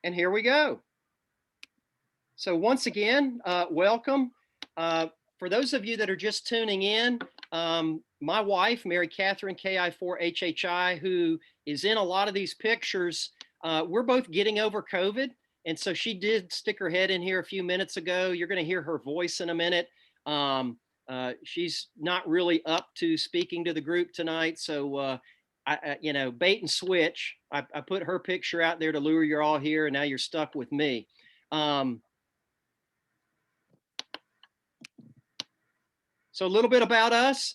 And here we go. So once again, welcome. For those of you that are just tuning in, my wife, Mary Catherine, KI4HHI, who is in a lot of these pictures, we're both getting over COVID. And so she did stick her head in here a few minutes ago. You're going to hear her voice in a minute. She's not really up to speaking to the group tonight. So, bait and switch. I put her picture out there to lure you all here, and now you're stuck with me. So a little bit about us.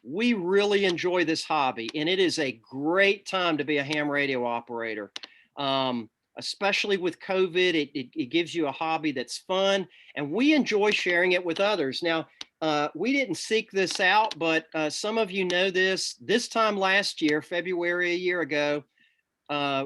We really enjoy this hobby, and it is a great time to be a ham radio operator. Especially with COVID, it gives you a hobby that's fun, and we enjoy sharing it with others. Now, we didn't seek this out, but some of you know this. This time last year, February a year ago,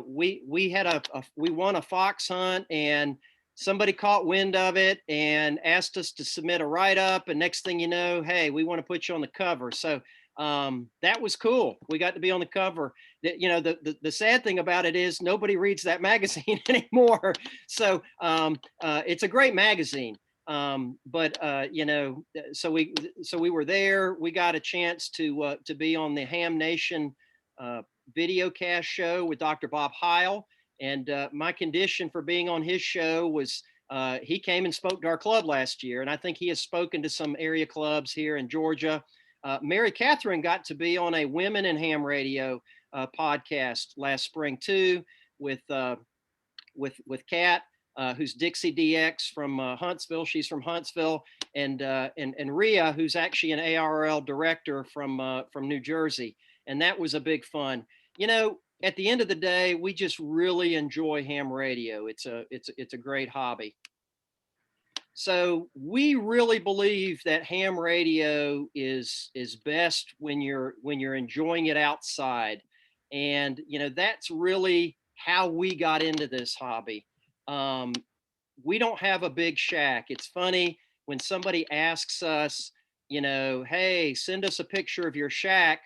we won a fox hunt, and somebody caught wind of it and asked us to submit a write-up. And next thing you know, hey, we want to put you on the cover. So that was cool. We got to be on the cover. The sad thing about it is nobody reads that magazine anymore. So it's a great magazine. So we were there. We got a chance to be on the Ham Nation video cast show with Dr. Bob Heil. And my condition for being on his show was he came and spoke to our club last year. And I think he has spoken to some area clubs here in Georgia. Mary Catherine got to be on a Women in Ham Radio podcast last spring too, with Kat, who's Dixie DX from Huntsville. She's from Huntsville, and Rhea, who's actually an ARL director from New Jersey. And that was a big fun. At the end of the day, we just really enjoy ham radio. It's a great hobby. So we really believe that ham radio is best when you're enjoying it outside. And that's really how we got into this hobby. We don't have a big shack. It's funny when somebody asks us, hey, send us a picture of your shack.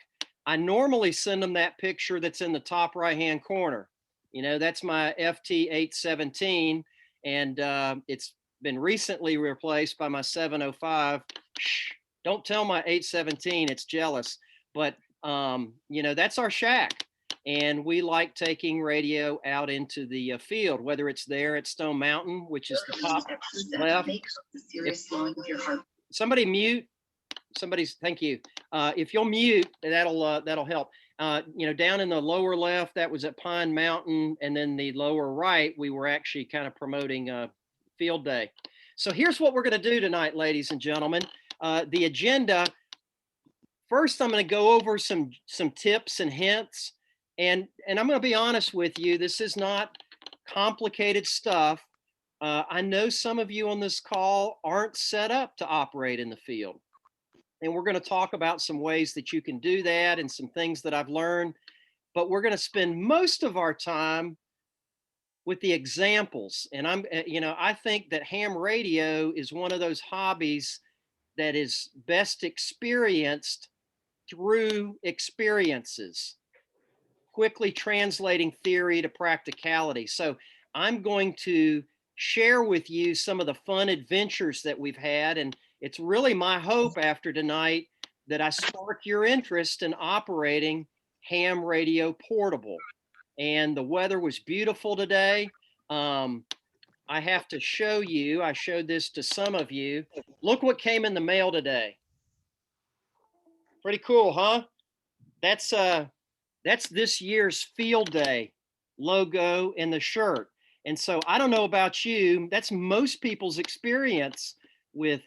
I normally send them that picture that's in the top right-hand corner. That's my FT817, and it's been recently replaced by my 705. Shh, don't tell my 817, it's jealous. But, that's our shack. And we like taking radio out into the field, whether it's there at Stone Mountain, which is the top left. Somebody mute. Thank you. If you'll mute, that'll help. Down in the lower left, that was at Pine Mountain, and then the lower right, we were actually kind of promoting field day. So here's what we're going to do tonight, ladies and gentlemen. The agenda. First, I'm going to go over some tips and hints, and I'm going to be honest with you. This is not complicated stuff. I know some of you on this call aren't set up to operate in the field. And we're going to talk about some ways that you can do that and some things that I've learned. But we're going to spend most of our time with the examples. And I think that ham radio is one of those hobbies that is best experienced through experiences, quickly translating theory to practicality. So I'm going to share with you some of the fun adventures that we've had. And it's really my hope after tonight that I spark your interest in operating ham radio portable. And the weather was beautiful today. I have to show you, I showed this to some of you. Look what came in the mail today. Pretty cool, huh? That's this year's field day logo in the shirt. And so I don't know about you, that's most people's experience with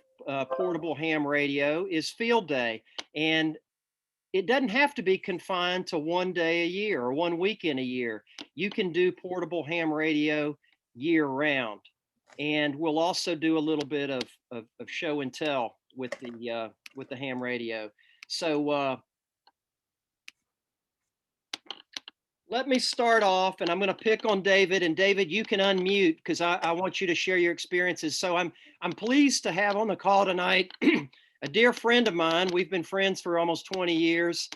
portable ham radio is field day. And it doesn't have to be confined to one day a year or 1 weekend a year. You can do portable ham radio year round. And we'll also do a little bit of show and tell with the ham radio. So let me start off, and I'm going to pick on David. And David, you can unmute because I want you to share your experiences. So I'm pleased to have on the call tonight a dear friend of mine. We've been friends for almost 20 years.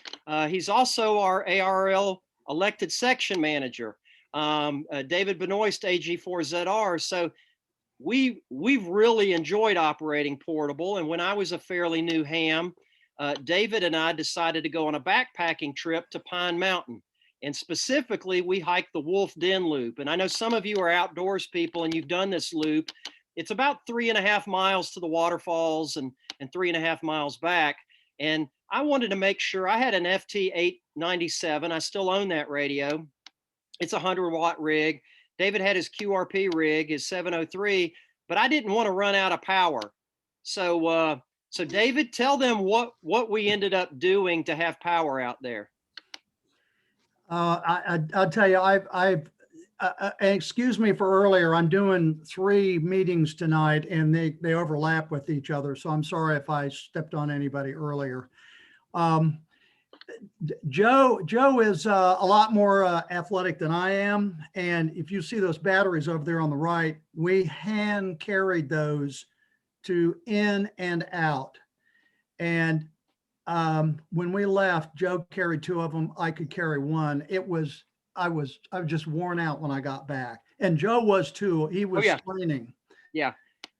He's also our ARL elected section manager. David Benoist AG4ZR. So we've really enjoyed operating portable. And when I was a fairly new ham, David and I decided to go on a backpacking trip to Pine Mountain. And specifically, we hiked the Wolf Den Loop. And I know some of you are outdoors people and you've done this loop. It's about 3.5 miles to the waterfalls and 3.5 miles back. And I wanted to make sure I had an FT897. I still own that radio. It's a 100-watt rig. David had his QRP rig, his 703, but I didn't want to run out of power. So, so David, tell them what we ended up doing to have power out there. I'll tell you, excuse me for earlier. I'm doing 3 meetings tonight, and they overlap with each other. So I'm sorry if I stepped on anybody earlier. Joe is a lot more athletic than I am. And if you see those batteries over there on the right, we hand carried those to in and out. And when we left, Joe carried 2 of them. I could carry 1. I was just worn out when I got back. And Joe was too. He was straining. Yeah.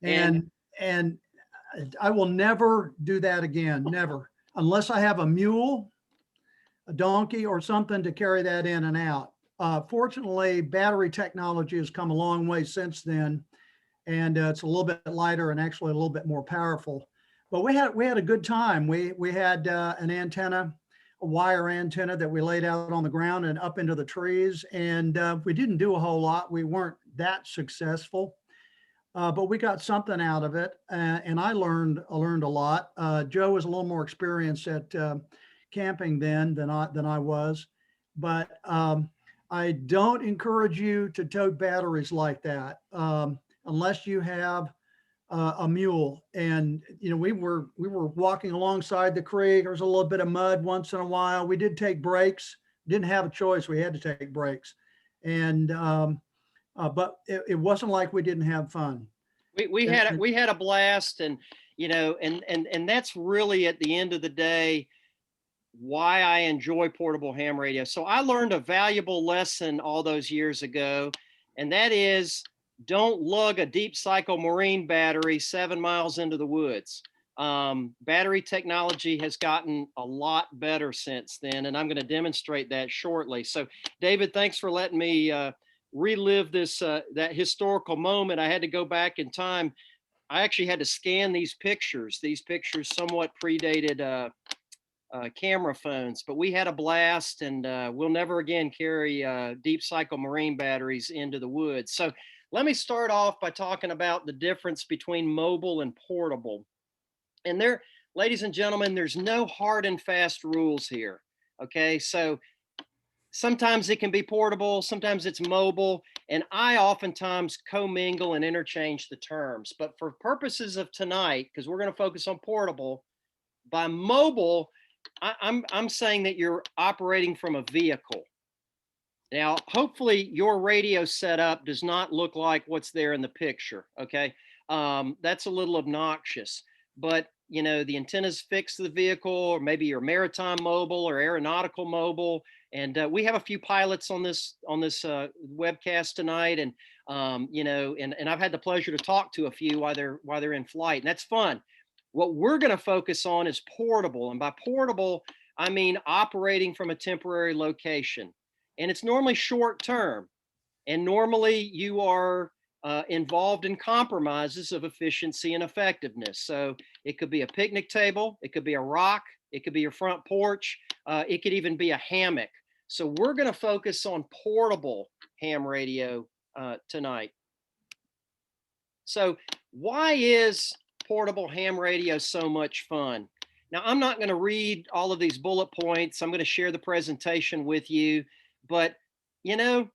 And I will never do that again. Never. Unless I have a mule, a donkey, or something to carry that in and out. Fortunately, battery technology has come a long way since then, and it's a little bit lighter and actually a little bit more powerful. But we had a good time. We had an antenna, a wire antenna that we laid out on the ground and up into the trees, and we didn't do a whole lot. We weren't that successful, but we got something out of it, and I learned a lot. Joe was a little more experienced at camping then than I was, but I don't encourage you to tote batteries like that unless you have a mule. And you know, we were walking alongside the creek. There was a little bit of mud once in a while. We did take breaks. Didn't have a choice. We had to take breaks, and but it wasn't like we didn't have fun. We had a blast, and you know, and that's really at the end of the day why I enjoy portable ham radio. So I learned a valuable lesson all those years ago, and that is don't lug a deep cycle marine battery 7 miles into the woods. Battery technology has gotten a lot better since then, and I'm going to demonstrate that shortly. So David, thanks for letting me relive this that historical moment. I had to go back in time. I actually had to scan these pictures. These pictures somewhat predated camera phones, but we had a blast, and we'll never again carry deep cycle marine batteries into the woods. So let me start off by talking about the difference between mobile and portable. And there, ladies and gentlemen, there's no hard and fast rules here. Okay, so sometimes it can be portable, sometimes it's mobile, and I oftentimes commingle and interchange the terms. But for purposes of tonight, because we're going to focus on portable, by mobile, I'm saying that you're operating from a vehicle. Now, hopefully your radio setup does not look like what's there in the picture, okay? That's a little obnoxious, but you know, the antennas fixed to the vehicle, or maybe you're maritime mobile or aeronautical mobile. And we have a few pilots on this webcast tonight, and you know, and I've had the pleasure to talk to a few while they're in flight, and that's fun. What we're going to focus on is portable, and by portable, I mean operating from a temporary location. And it's normally short term. And normally you are involved in compromises of efficiency and effectiveness. So it could be a picnic table, it could be a rock, it could be your front porch, it could even be a hammock. So we're going to focus on portable ham radio tonight. So why is portable ham radio so much fun? Now, I'm not going to read all of these bullet points. I'm going to share the presentation with you. But, you know,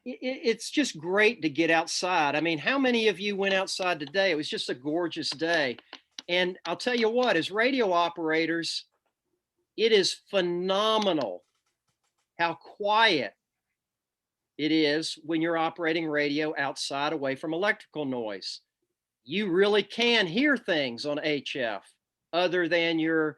it's just great to get outside. I mean, how many of you went outside today? It was just a gorgeous day. And I'll tell you what, as radio operators, it is phenomenal how quiet it is when you're operating radio outside away from electrical noise. You really can hear things on HF other than your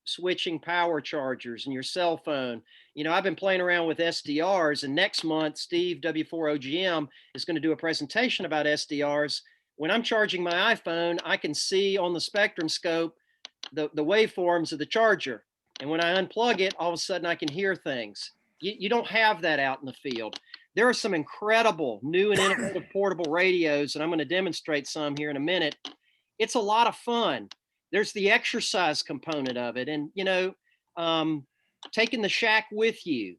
switching power chargers and your cell phone. I've been playing around with SDRs, and next month, Steve W4OGM is going to do a presentation about SDRs. When I'm charging my iPhone, I can see on the spectrum scope the waveforms of the charger. And when I unplug it, all of a sudden I can hear things. You don't have that out in the field. There are some incredible new and innovative portable radios, and I'm going to demonstrate some here in a minute. It's a lot of fun. There's the exercise component of it, and taking the shack with you.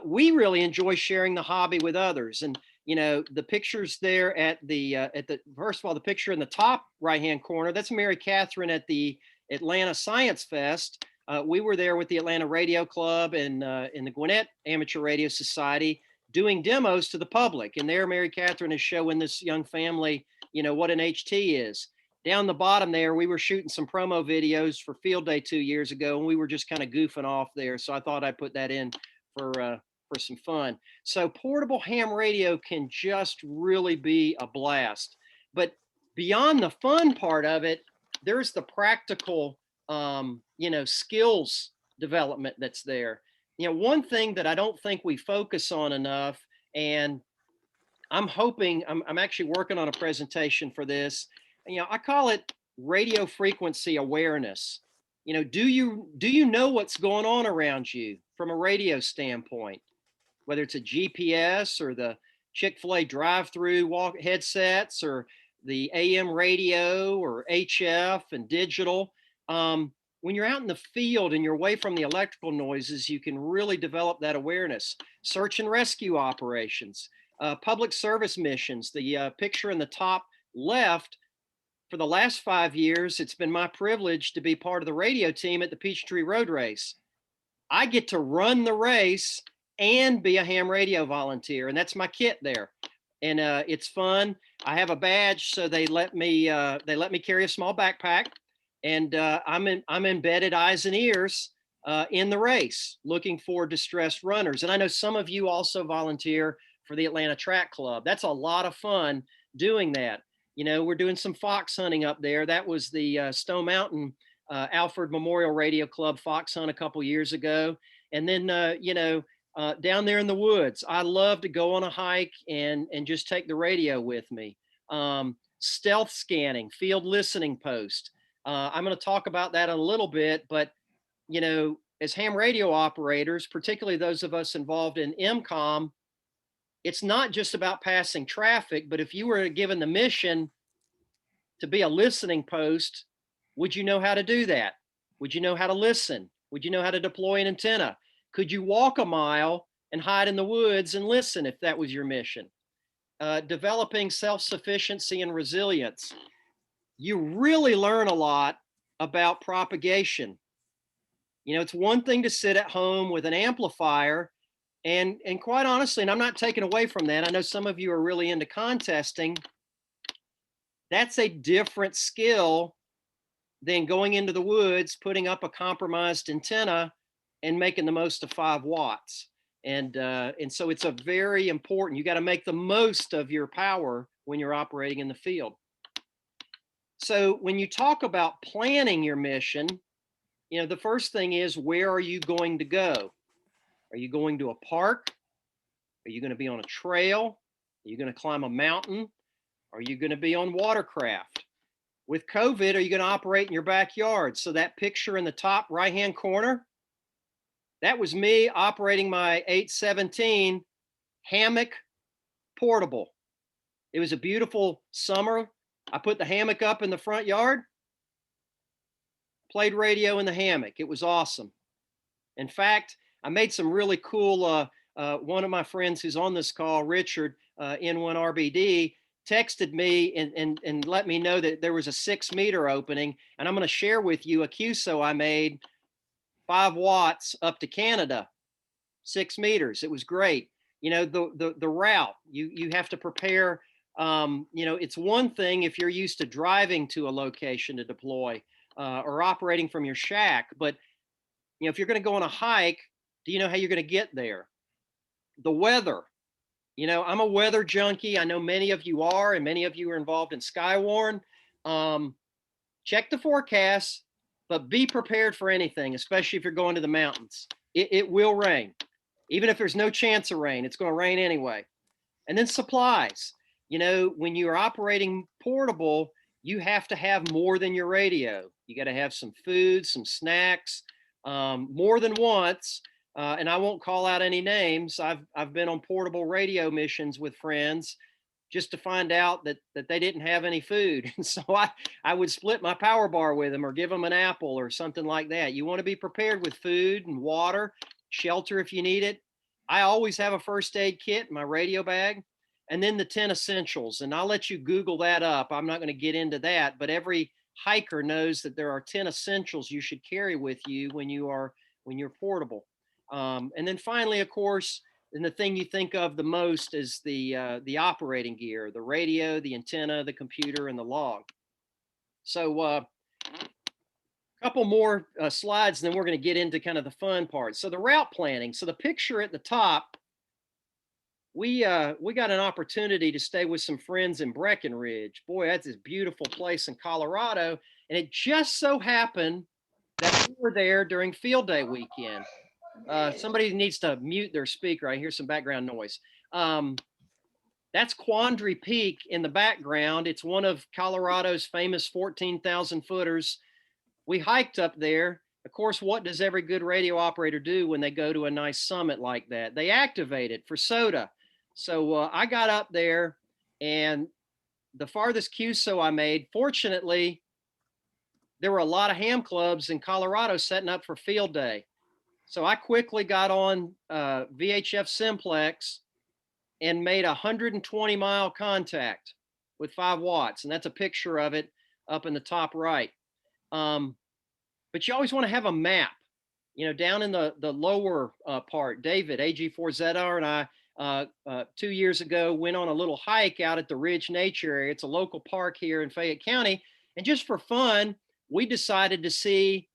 We really enjoy sharing the hobby with others, and the pictures there at the first of all, the picture in the top right hand corner, that's Mary Catherine at the Atlanta Science Fest. We were there with the Atlanta Radio Club and in the Gwinnett Amateur Radio Society doing demos to the public. And there, Mary Catherine is showing this young family, what an HT is. Down the bottom there, we were shooting some promo videos for Field Day 2 years ago, and we were just kind of goofing off there. So I thought I'd put that in for some fun. So portable ham radio can just really be a blast. But beyond the fun part of it, there's the practical skills development that's there. One thing that I don't think we focus on enough, and I'm actually working on a presentation for this. I call it radio frequency awareness. Do you know what's going on around you from a radio standpoint, whether it's a GPS or the Chick-fil-A drive-through headsets or the AM radio or HF and digital. When you're out in the field and you're away from the electrical noises, you can really develop that awareness. Search and rescue operations, public service missions. The picture in the top left, for the last 5 years, it's been my privilege to be part of the radio team at the Peachtree Road Race. I get to run the race and be a ham radio volunteer, and that's my kit there. And it's fun. I have a badge, so they let me carry a small backpack, and I'm embedded eyes and ears in the race, looking for distressed runners. And I know some of you also volunteer for the Atlanta Track Club. That's a lot of fun doing that. We're doing some fox hunting up there. That was the Stone Mountain Alfred Memorial Radio Club fox hunt a couple years ago. And then, down there in the woods, I love to go on a hike and just take the radio with me. Stealth scanning, field listening post. I'm going to talk about that in a little bit, but, as ham radio operators, particularly those of us involved in MCOM, it's not just about passing traffic, but if you were given the mission to be a listening post, would you know how to do that? Would you know how to listen? Would you know how to deploy an antenna? Could you walk a mile and hide in the woods and listen if that was your mission? Developing self-sufficiency and resilience. You really learn a lot about propagation. It's one thing to sit at home with an amplifier, and quite honestly, and I'm not taking away from that, I know some of you are really into contesting. That's a different skill than going into the woods, putting up a compromised antenna and making the most of 5 watts. And so it's a very important, you got to make the most of your power when you're operating in the field. So when you talk about planning your mission, the first thing is, where are you going to go? Are you going to a park? Are you going to be on a trail? Are you going to climb a mountain? Are you going to be on watercraft? With COVID, are you going to operate in your backyard? So that picture in the top right-hand corner, that was me operating my 817 hammock portable. It was a beautiful summer. I put the hammock up in the front yard, played radio in the hammock. It was awesome. In fact, I made some really cool, one of my friends who's on this call, Richard, N1RBD, texted me and let me know that there was a 6-meter opening. And I'm going to share with you a QSO I made, 5 watts up to Canada, 6 meters. It was great. The route, you have to prepare. It's one thing if you're used to driving to a location to deploy or operating from your shack, but if you're going to go on a hike, do you know how you're going to get there? The weather. I'm a weather junkie. I know many of you are, and many of you are involved in Skywarn. Check the forecast, but be prepared for anything, especially if you're going to the mountains. It will rain. Even if there's no chance of rain, it's going to rain anyway. And then supplies. You know, when you're operating portable, you have to have more than your radio. You got to have some food, some snacks, more than once. And I won't call out any names. I've been on portable radio missions with friends just to find out that they didn't have any food. And so I would split my power bar with them or give them an apple or something like that. You want to be prepared with food and water, shelter if you need it. I always have a first aid kit in my radio bag, and then the 10 essentials. And I'll let you Google that up. I'm not going to get into that, but every hiker knows that there are 10 essentials you should carry with you when you're portable. And then finally, of course, and the thing you think of the most is the operating gear, the radio, the antenna, the computer, and the log. So a couple more slides, and then we're going to get into kind of the fun part. So the route planning. So the picture at the top, we got an opportunity to stay with some friends in Breckenridge. Boy, that's this beautiful place in Colorado. And it just so happened that we were there during field day weekend. Somebody needs to mute their speaker. I hear some background noise. That's Quandary Peak in the background. It's one of Colorado's famous 14,000 footers. We hiked up there. Of course, what does every good radio operator do when they go to a nice summit like that? They activate it for SOTA. So I got up there, and the farthest QSO I made, fortunately, there were a lot of ham clubs in Colorado setting up for field day. So I quickly got on VHF simplex and made a 120-mile contact with 5 watts. And that's a picture of it up in the top right. But you always want to have a map. You know, down in the lower part, David, AG4ZR, and I, 2 years ago, went on a little hike out at the Ridge Nature Area. It's a local park here in Fayette County. And just for fun, we decided to see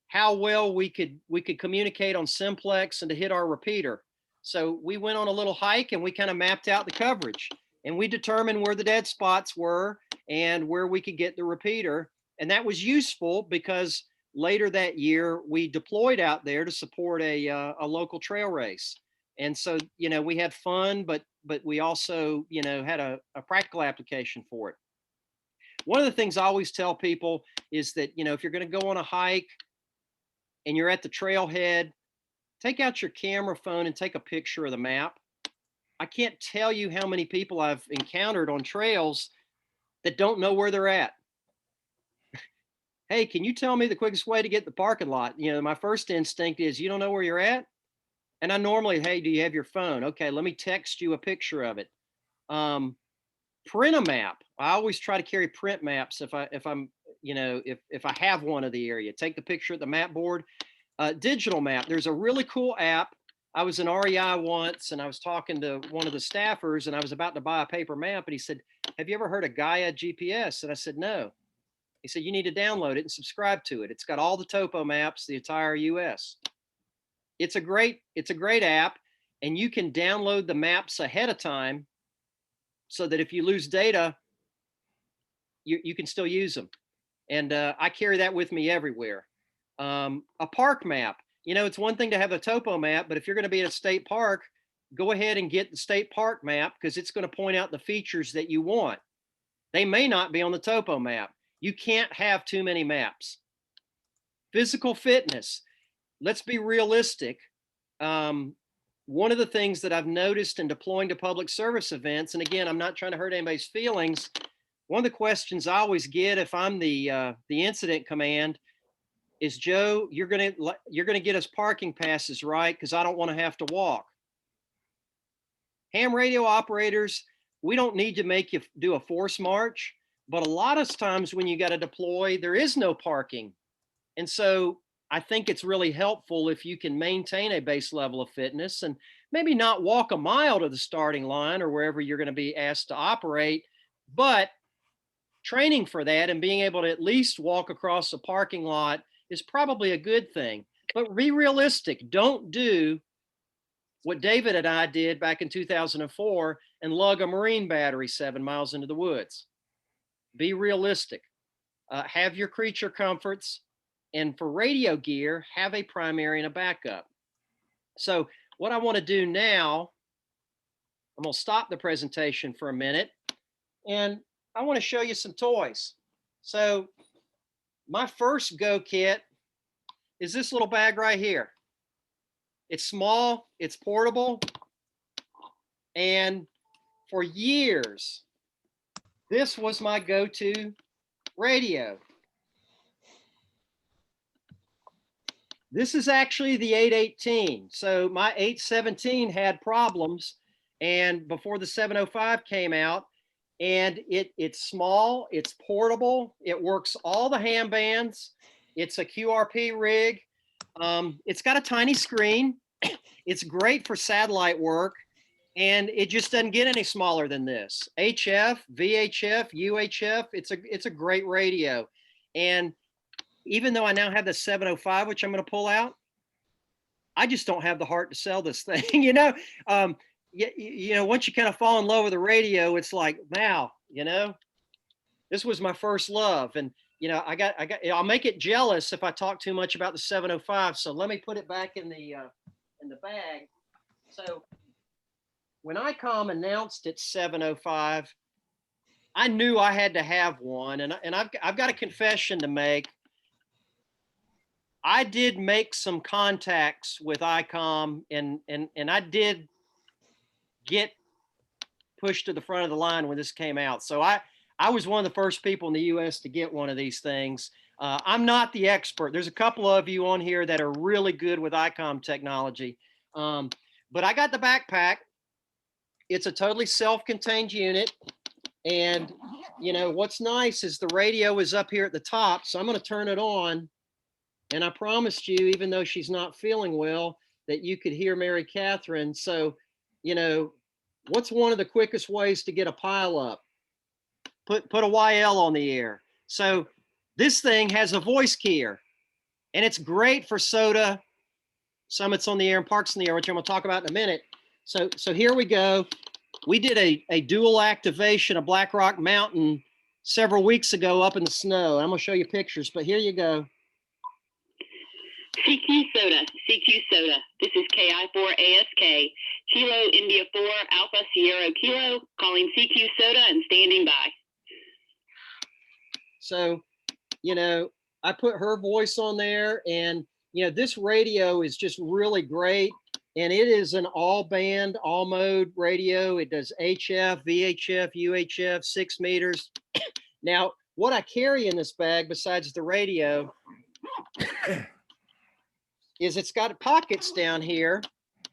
how well we could communicate on simplex and to hit our repeater. So we went on a little hike and we kind of mapped out the coverage, and we determined where the dead spots were and where we could get the repeater. And that was useful because later that year we deployed out there to support a local trail race. And so, you know, we had fun, but we also, you know, had a practical application for it. One of the things I always tell people is that, you know, if you're going to go on a hike and you're at the trailhead, take out your camera phone and take a picture of the map. I can't tell you how many people I've encountered on trails that don't know where they're at. Hey, can you tell me the quickest way to get the parking lot? You know, my first instinct is, you don't know where you're at? And I normally, hey, do you have your phone? Okay, let me text you a picture of it. Print a map. I always try to carry print maps if I'm, you know, if I have one of the area. Take the picture at the map board. Digital map. There's a really cool app. I was in REI once, and I was talking to one of the staffers, and I was about to buy a paper map, and he said, "Have you ever heard of Gaia GPS?" And I said, "No." He said, "You need to download it and subscribe to it. It's got all the topo maps, the entire US. It's a great app, and you can download the maps ahead of time so that if you lose data, you can still use them. And I carry that with me everywhere. A park map. You know, it's one thing to have a topo map, but if you're going to be at a state park, go ahead and get the state park map because it's going to point out the features that you want. They may not be on the topo map. You can't have too many maps. Physical fitness. Let's be realistic. One of the things that I've noticed in deploying to public service events, and again, I'm not trying to hurt anybody's feelings, one of the questions I always get if I'm the incident command is, "Joe, you're gonna get us parking passes, right? Because I don't want to have to walk." Ham radio operators, we don't need to make you do a force march, but a lot of times when you got to deploy, there is no parking. And so I think it's really helpful if you can maintain a base level of fitness and maybe not walk a mile to the starting line or wherever you're going to be asked to operate, but training for that and being able to at least walk across a parking lot is probably a good thing. But be realistic. Don't do what David and I did back in 2004 and lug a Marine battery 7 miles into the woods. Be realistic. Have your creature comforts. and for radio gear, have a primary and a backup. So what I want to do now, I'm going to stop the presentation for a minute, and I want to show you some toys. So my first Go kit is this little bag right here. It's small, it's portable, and for years, this was my go-to radio. This is actually the 818. So my 817 had problems, and before the 705 came out, and it's small, it's portable, it works all the ham bands, it's a QRP rig, it's got a tiny screen, it's great for satellite work, and it just doesn't get any smaller than this. HF, VHF, UHF, it's a great radio. And even though I now have the 705, which I'm going to pull out, I just don't have the heart to sell this thing. You know, once you kind of fall in love with the radio, it's like, wow, this was my first love. And, I'll make it jealous if I talk too much about the 705. So let me put it back in the bag. So when ICOM announced its 705, I knew I had to have one. And I've got a confession to make. I did make some contacts with ICOM, and I did get pushed to the front of the line when this came out. So I was one of the first people in the US to get one of these things. I'm not the expert. There's a couple of you on here that are really good with ICOM technology. But I got the backpack. It's a totally self-contained unit. And what's nice is the radio is up here at the top. So I'm going to turn it on. And I promised you, even though she's not feeling well, that you could hear Mary Catherine. So, what's one of the quickest ways to get a pile up? Put a YL on the air. So this thing has a voice keyer, and it's great for SOTA, summits on the air and parks in the air, which I'm going to talk about in a minute. So here we go. We did a dual activation of Black Rock Mountain several weeks ago up in the snow. I'm going to show you pictures, but here you go. CQ SOTA, CQ SOTA. This is KI4ASK, Kilo India 4 Alpha Sierra Kilo, calling CQ SOTA and standing by. So, I put her voice on there, and, this radio is just really great. And it is an all band, all mode radio. It does HF, VHF, UHF, 6 meters. Now, what I carry in this bag besides the radio is it's got pockets down here.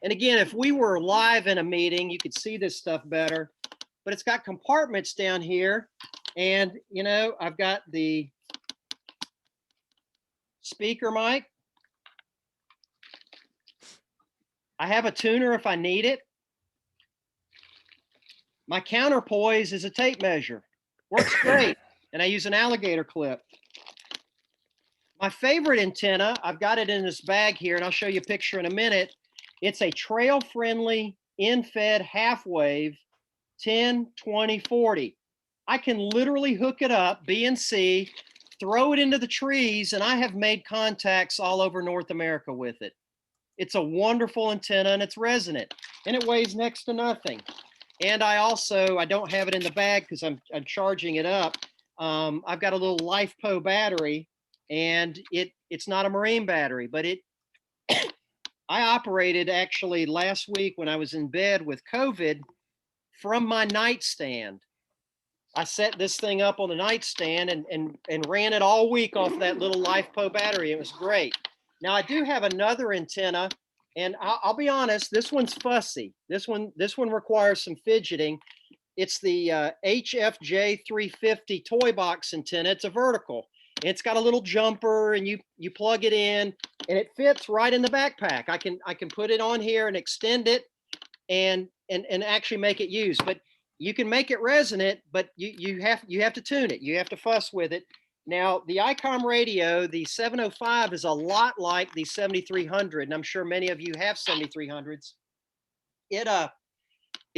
And again, if we were live in a meeting, you could see this stuff better, but it's got compartments down here. And, I've got the speaker mic. I have a tuner if I need it. My counterpoise is a tape measure. Works great. And I use an alligator clip. My favorite antenna, I've got it in this bag here, and I'll show you a picture in a minute. It's a trail-friendly, in-fed half-wave 10, 20, 40. I can literally hook it up, BNC, throw it into the trees, and I have made contacts all over North America with it. It's a wonderful antenna, and it's resonant, and it weighs next to nothing. And I don't have it in the bag because I'm charging it up. I've got a little LifePo battery, and it's not a marine battery, but I operated actually last week when I was in bed with COVID from my nightstand. I set this thing up on the nightstand and ran it all week off that little LifePo battery. It was great. Now I do have another antenna, and I'll be honest, this one's fussy. This one requires some fidgeting. It's the HFJ 350 toy box antenna. It's a vertical. It's got a little jumper, and you plug it in, and it fits right in the backpack. I can put it on here and extend it, and actually make it use. But you can make it resonant, but you have to tune it. You have to fuss with it. Now, the ICOM radio, the 705, is a lot like the 7300, and I'm sure many of you have 7300s. It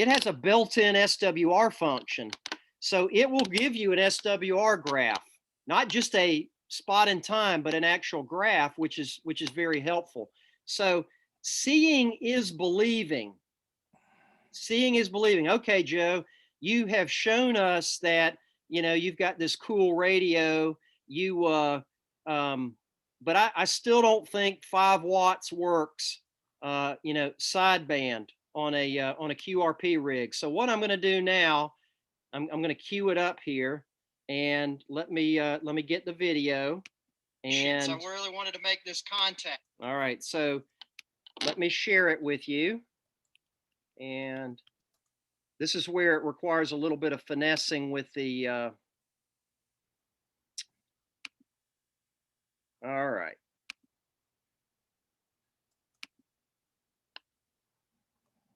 has a built-in SWR function, so it will give you an SWR graph, not just a spot in time, but an actual graph, which is very helpful. So seeing is believing. Seeing is believing. Okay, Joe, you have shown us that, you know, you've got this cool radio. But I still don't think 5 watts works, you know, sideband on a QRP rig. So what I'm going to do now, I'm going to cue it up here, and let me get the video. And so I really wanted to make this contact. All right, so let me share it with you. And this is where it requires a little bit of finessing with the, all right.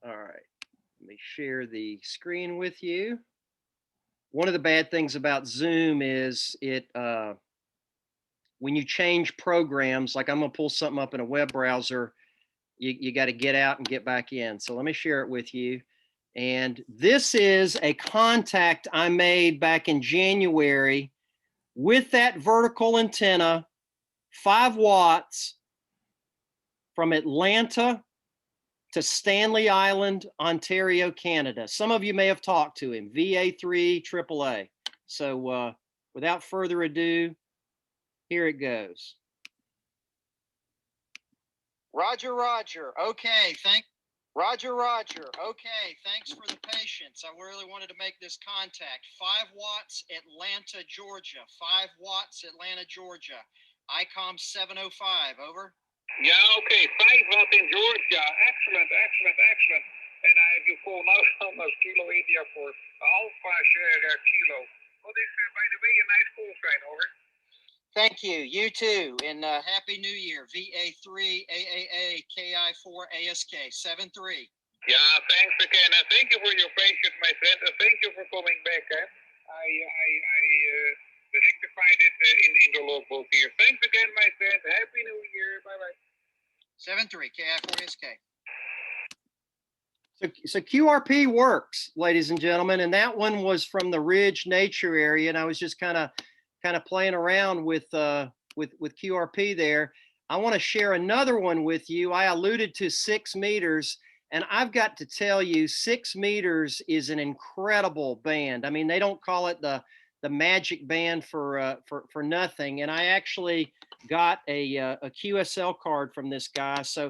All right, let me share the screen with you. One of the bad things about Zoom is when you change programs, like I'm gonna pull something up in a web browser, you got to get out and get back in. So let me share it with you. And this is a contact I made back in January with that vertical antenna, 5 watts, from Atlanta to Stanley Island, Ontario, Canada. Some of you may have talked to him, VA3 AAA. So without further ado, here it goes. Roger, Roger. Okay, Roger, Roger. Okay, thanks for the patience. I really wanted to make this contact. 5 watts, Atlanta, Georgia. 5 watts, Atlanta, Georgia. ICOM 705, over. Yeah, okay, 5 watt in Georgia. Excellent, excellent, excellent. And I have you full now on Kilo India for Alpha Sierra Kilo. What is, by the way, a nice call sign, over. Thank you. You too. And Happy New Year. VA3 AAA KI4ASK 73. Yeah, thanks again. And thank you for your patience, my friend. And thank you for coming back. I rectified it in the logbook here. Thanks again, my friend. Happy New Year. Bye-bye. 73 KI4SK. So QRP works, ladies and gentlemen, and that one was from the Ridge Nature area, and I was just kind of playing around with QRP there. I want to share another one with you. I alluded to 6 meters, and I've got to tell you, 6 meters is an incredible band. I mean, they don't call it the magic band for nothing. And I actually got a QSL card from this guy. So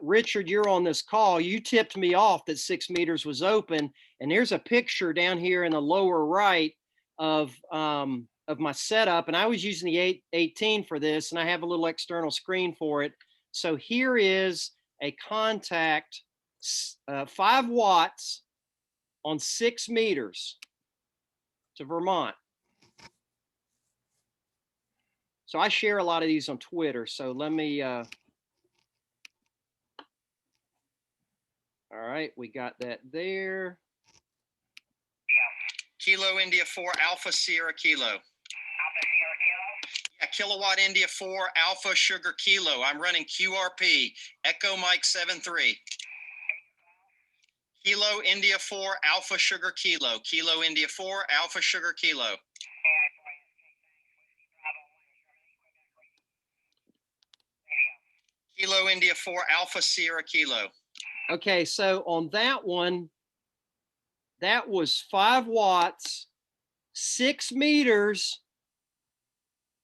Richard, you're on this call. You tipped me off that 6 meters was open, and there's a picture down here in the lower right of my setup, and I was using the 818 for this, and I have a little external screen for it. So here is a contact, 5 watts on 6 meters to Vermont. So I share a lot of these on Twitter. So let me, all right, we got that there. Kilo India 4 Alpha Sierra Kilo. Yeah, Kilowatt India 4 Alpha Sugar Kilo. I'm running QRP, Echo Mike 73. Kilo India 4 Alpha Sugar Kilo. Kilo India 4 Alpha Sugar Kilo. Kilo India 4 Alpha Sierra Kilo. Okay, so on that one, that was 5 watts, 6 meters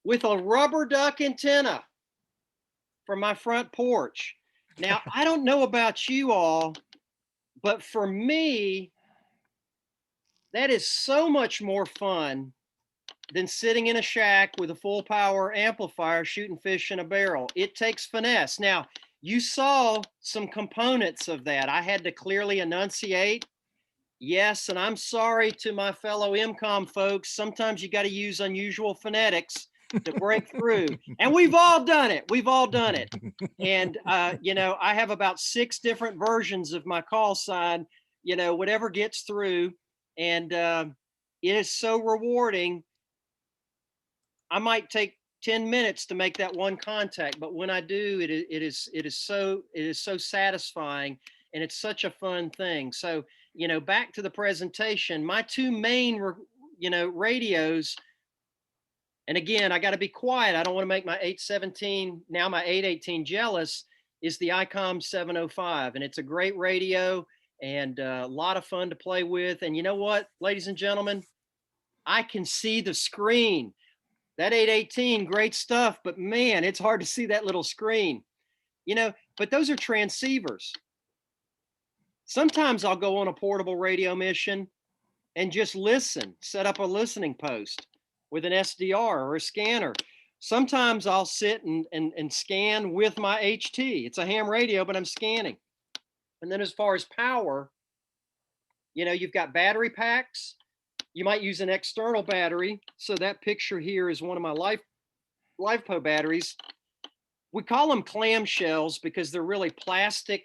with a rubber duck antenna from my front porch. Now, I don't know about you all, but for me, that is so much more fun than sitting in a shack with a full power amplifier shooting fish in a barrel. It takes finesse. Now, you saw some components of that. I had to clearly enunciate. Yes, and I'm sorry to my fellow MCOM folks. Sometimes you got to use unusual phonetics to break through. And we've all done it. We've all done it. And, you know, I have about 6 different versions of my call sign, you know, whatever gets through. And it is so rewarding. I might take 10 minutes to make that one contact, but when I do, it is so satisfying, and it's such a fun thing. So, you know, back to the presentation, my 2 main, you know, radios And again, I got to be quiet. I don't want to make my 817, now my 818 jealous, is the ICOM 705. And it's a great radio and a lot of fun to play with. And you know what, ladies and gentlemen, I can see the screen. That 818, great stuff, but man, it's hard to see that little screen, you know, but those are transceivers. Sometimes I'll go on a portable radio mission and just listen, set up a listening post with an SDR or a scanner. Sometimes I'll sit and scan with my HT. It's a ham radio, but I'm scanning. And then as far as power, you know, you've got battery packs. You might use an external battery. So that picture here is one of my LiFePO batteries. We call them clamshells because they're really plastic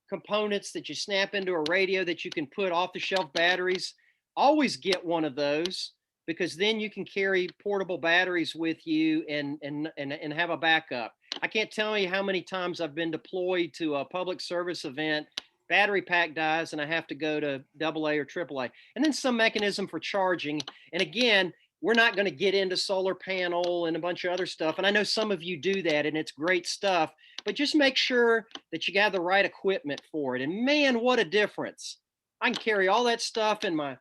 components that you snap into a radio that you can put off the shelf batteries. Always get one of those, because then you can carry portable batteries with you and have a backup. I can't tell you how many times I've been deployed to a public service event, battery pack dies, and I have to go to AA or AAA. And then some mechanism for charging. And again, we're not going to get into solar panel and a bunch of other stuff. And I know some of you do that, and it's great stuff, but just make sure that you got the right equipment for it. And man, what a difference. I can carry all that stuff in my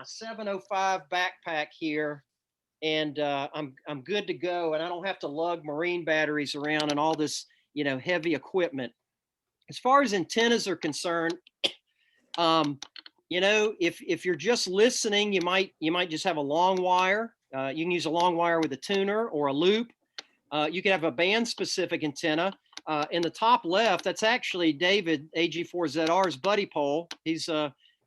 705 backpack here, and I'm good to go. And I don't have to lug marine batteries around and all this, you know, heavy equipment. As far as antennas are concerned, you know, if you're just listening, you might just have a long wire. You can use a long wire with a tuner or a loop. You can have a band specific antenna. In the top left, that's actually David AG4ZR's buddy pole. He's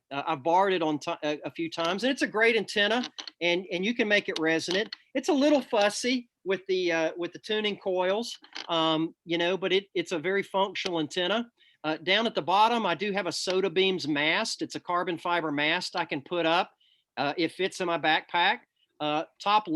I've borrowed it on a few times, and it's a great antenna, and you can make it resonant. It's a little fussy with the tuning coils, you know, but it's a very functional antenna. Down at the bottom, I do have a SOTA Beams mast. It's a carbon fiber mast I can put up. It fits in my backpack. Top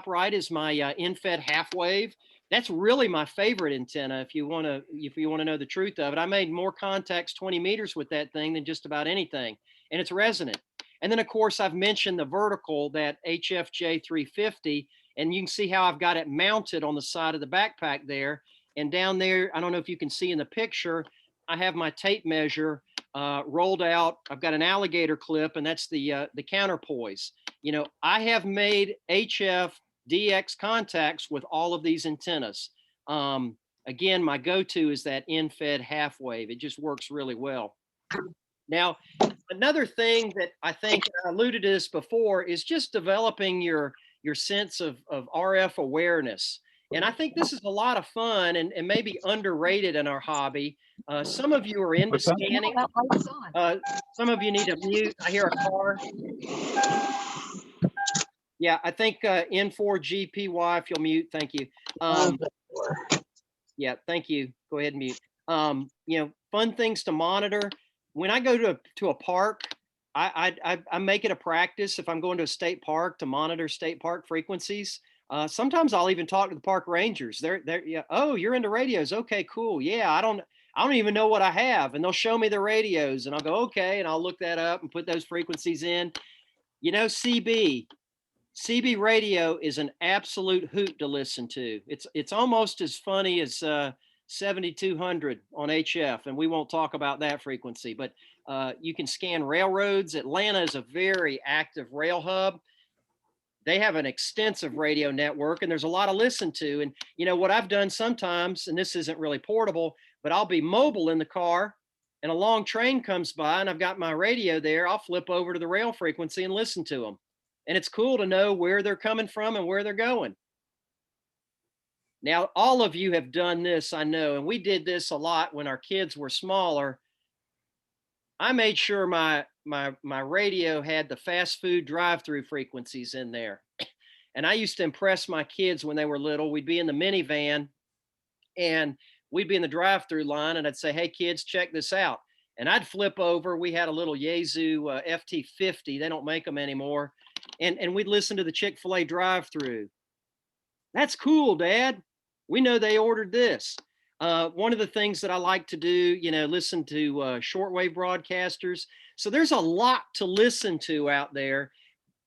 right is my in-fed half wave. That's really my favorite antenna. If you want to know the truth of it, I made more contacts 20 meters with that thing than just about anything, and it's resonant. And then of course I've mentioned the vertical, that HFJ 350, and you can see how I've got it mounted on the side of the backpack there. And down there, I don't know if you can see in the picture, I have my tape measure rolled out. I've got an alligator clip, and that's the counterpoise. You know, I have made HF DX contacts with all of these antennas. Again, my go-to is that in-fed half wave. It just works really well. Now, another thing that I think I alluded to this before is just developing your sense of RF awareness. And I think this is a lot of fun and maybe underrated in our hobby. Some of you are into scanning. Some of you need to mute. I hear a car. Yeah, I think N4GPY, if you'll mute, thank you. Yeah, thank you. Go ahead and mute. You know, fun things to monitor. When I go to a park, I make it a practice, if I'm going to a state park, to monitor state park frequencies. Sometimes I'll even talk to the park rangers. Yeah, oh, you're into radios. Okay, cool. Yeah, I don't even know what I have. And they'll show me the radios, and I'll go, okay, and I'll look that up and put those frequencies in. You know, CB radio is an absolute hoot to listen to. It's almost as funny as 7200 on HF, and we won't talk about that frequency, but you can scan railroads. Atlanta is a very active rail hub. They have an extensive radio network, and there's a lot to listen to. And you know what I've done sometimes, and this isn't really portable, but I'll be mobile in the car and a long train comes by and I've got my radio there. I'll flip over to the rail frequency and listen to them. And it's cool to know where they're coming from and where they're going. Now, all of you have done this, I know, and we did this a lot when our kids were smaller. I made sure my radio had the fast food drive-through frequencies in there. And I used to impress my kids when they were little. We'd be in the minivan and we'd be in the drive-through line, and I'd say, hey kids, check this out. And I'd flip over. We had a little Yaesu FT50. They don't make them anymore. And we'd listen to the Chick-fil-A drive-through. That's cool, Dad. We know they ordered this. One of the things that I like to do, you know, listen to shortwave broadcasters. So there's a lot to listen to out there.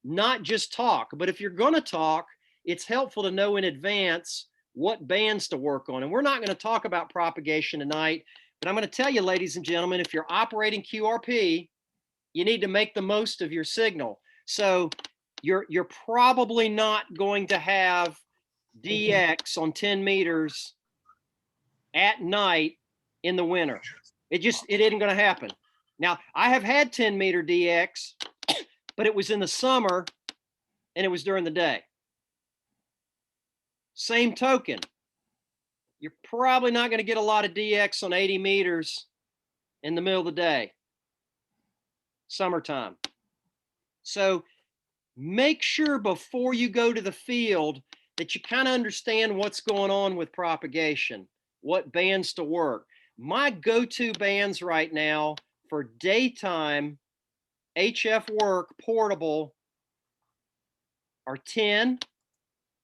not just talk. But if you're going to talk, it's helpful to know in advance what bands to work on. And we're not going to talk about propagation tonight, but I'm going to tell you, ladies and gentlemen, if you're operating QRP, you need to make the most of your signal. So you're probably not going to have DX on 10 meters at night in the winter. It isn't going to happen. Now, I have had 10-meter DX, but it was in the summer and it was during the day. Same token, you're probably not going to get a lot of DX on 80 meters in the middle of the day, summertime. So make sure before you go to the field that you kind of understand what's going on with propagation, what bands to work. My go-to bands right now for daytime HF work portable are 10,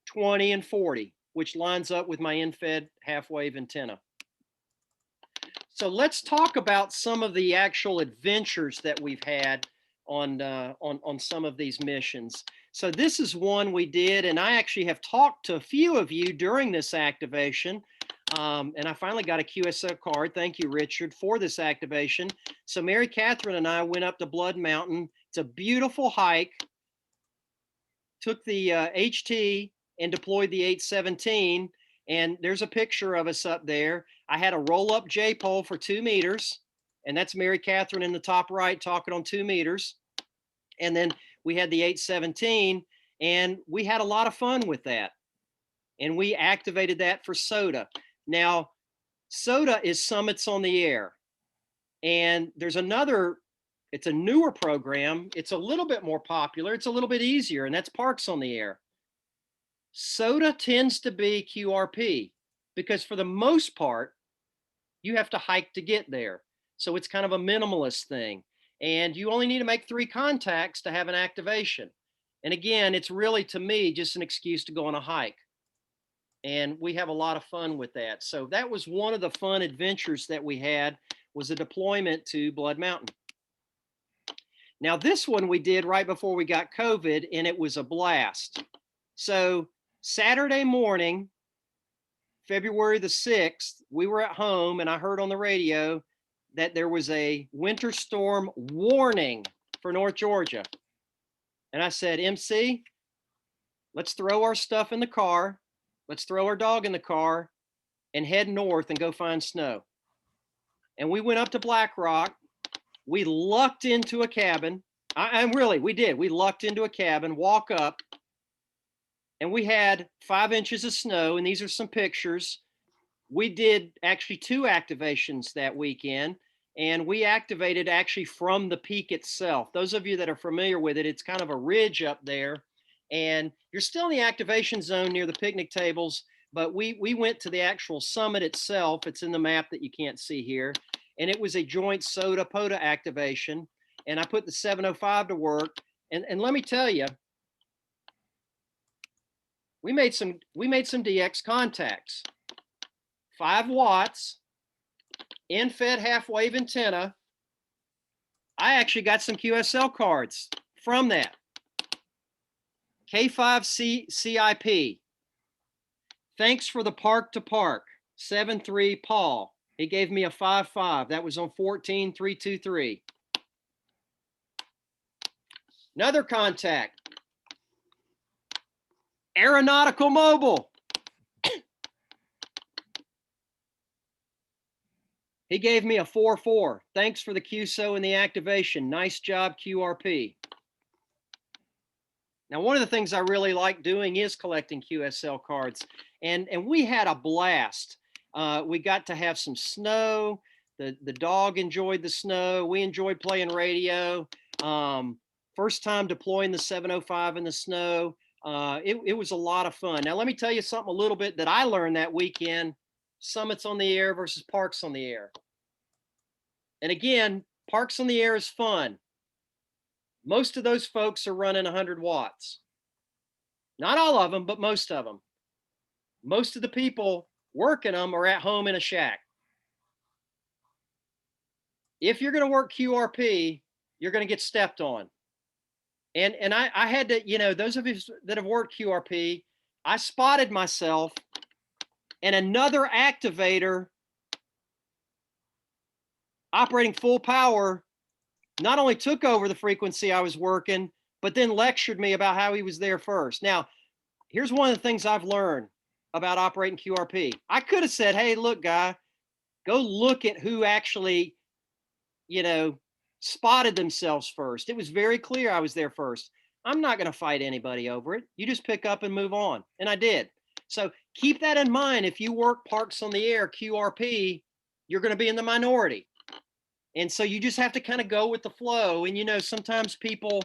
20, and 40, which lines up with my in-fed half-wave antenna. So let's talk about some of the actual adventures that we've had on some of these missions. So this is one we did, and I actually have talked to a few of you during this activation. And I finally got a QSL card. Thank you, Richard, for this activation. So Mary Catherine and I went up to Blood Mountain. It's a beautiful hike. Took the HT and deployed the 817. And there's a picture of us up there. I had a roll-up J-pole for 2 meters. And that's Mary Catherine in the top right talking on 2 meters. And then we had the 817. And we had a lot of fun with that. And we activated that for SOTA. Now, SOTA is Summits on the Air. And there's another, it's a newer program. It's a little bit more popular. It's a little bit easier, and that's Parks on the Air. SOTA tends to be QRP because for the most part, you have to hike to get there. So it's kind of a minimalist thing. And you only need to make 3 contacts to have an activation. And again, it's really, to me, just an excuse to go on a hike. And we have a lot of fun with that. So that was one of the fun adventures that we had, was a deployment to Blood Mountain. Now this one we did right before we got COVID, and it was a blast. So Saturday morning, February the 6th, we were at home and I heard on the radio that there was a winter storm warning for North Georgia. And I said, MC, let's throw our stuff in the car. Let's throw our dog in the car and head north and go find snow. And we went up to Black Rock. We lucked into a cabin. We did. We lucked into a cabin, walk up, and we had 5 inches of snow. And these are some pictures. We did actually 2 activations that weekend. And we activated actually from the peak itself. Those of you that are familiar with it, it's kind of a ridge up there. And you're still in the activation zone near the picnic tables, but we went to the actual summit itself. It's in the map that you can't see here. And it was a joint SOTA POTA activation. And I put the 705 to work. And let me tell you, we made some DX contacts. 5 watts, in-fed half-wave antenna. I actually got some QSL cards from that. K5CIP. Thanks for the park to park. 7-3 Paul. He gave me a 5-5. That was on 14-323. Another contact. Aeronautical Mobile. He gave me a 4-4. Thanks for the QSO and the activation. Nice job, QRP. Now, one of the things I really like doing is collecting QSL cards, and we had a blast. We got to have some snow. The dog enjoyed the snow. We enjoyed playing radio. First time deploying the 705 in the snow. It was a lot of fun. Now, let me tell you something a little bit that I learned that weekend. Summits on the Air versus Parks on the Air. And again, Parks on the Air is fun. Most of those folks are running 100 watts. Not all of them, but most of them. Most of the people working them are at home in a shack. If you're going to work QRP, you're going to get stepped on. And I had to, you know, those of you that have worked QRP, I spotted myself, and another activator operating full power not only took over the frequency I was working, but then lectured me about how he was there first. Now, here's one of the things I've learned about operating QRP. I could have said, hey, look, guy, go look at who actually, you know, spotted themselves first. It was very clear I was there first. I'm not going to fight anybody over it. You just pick up and move on. And I did. So keep that in mind. If you work Parks on the Air, QRP, you're going to be in the minority. And so you just have to kind of go with the flow. And, you know, sometimes people,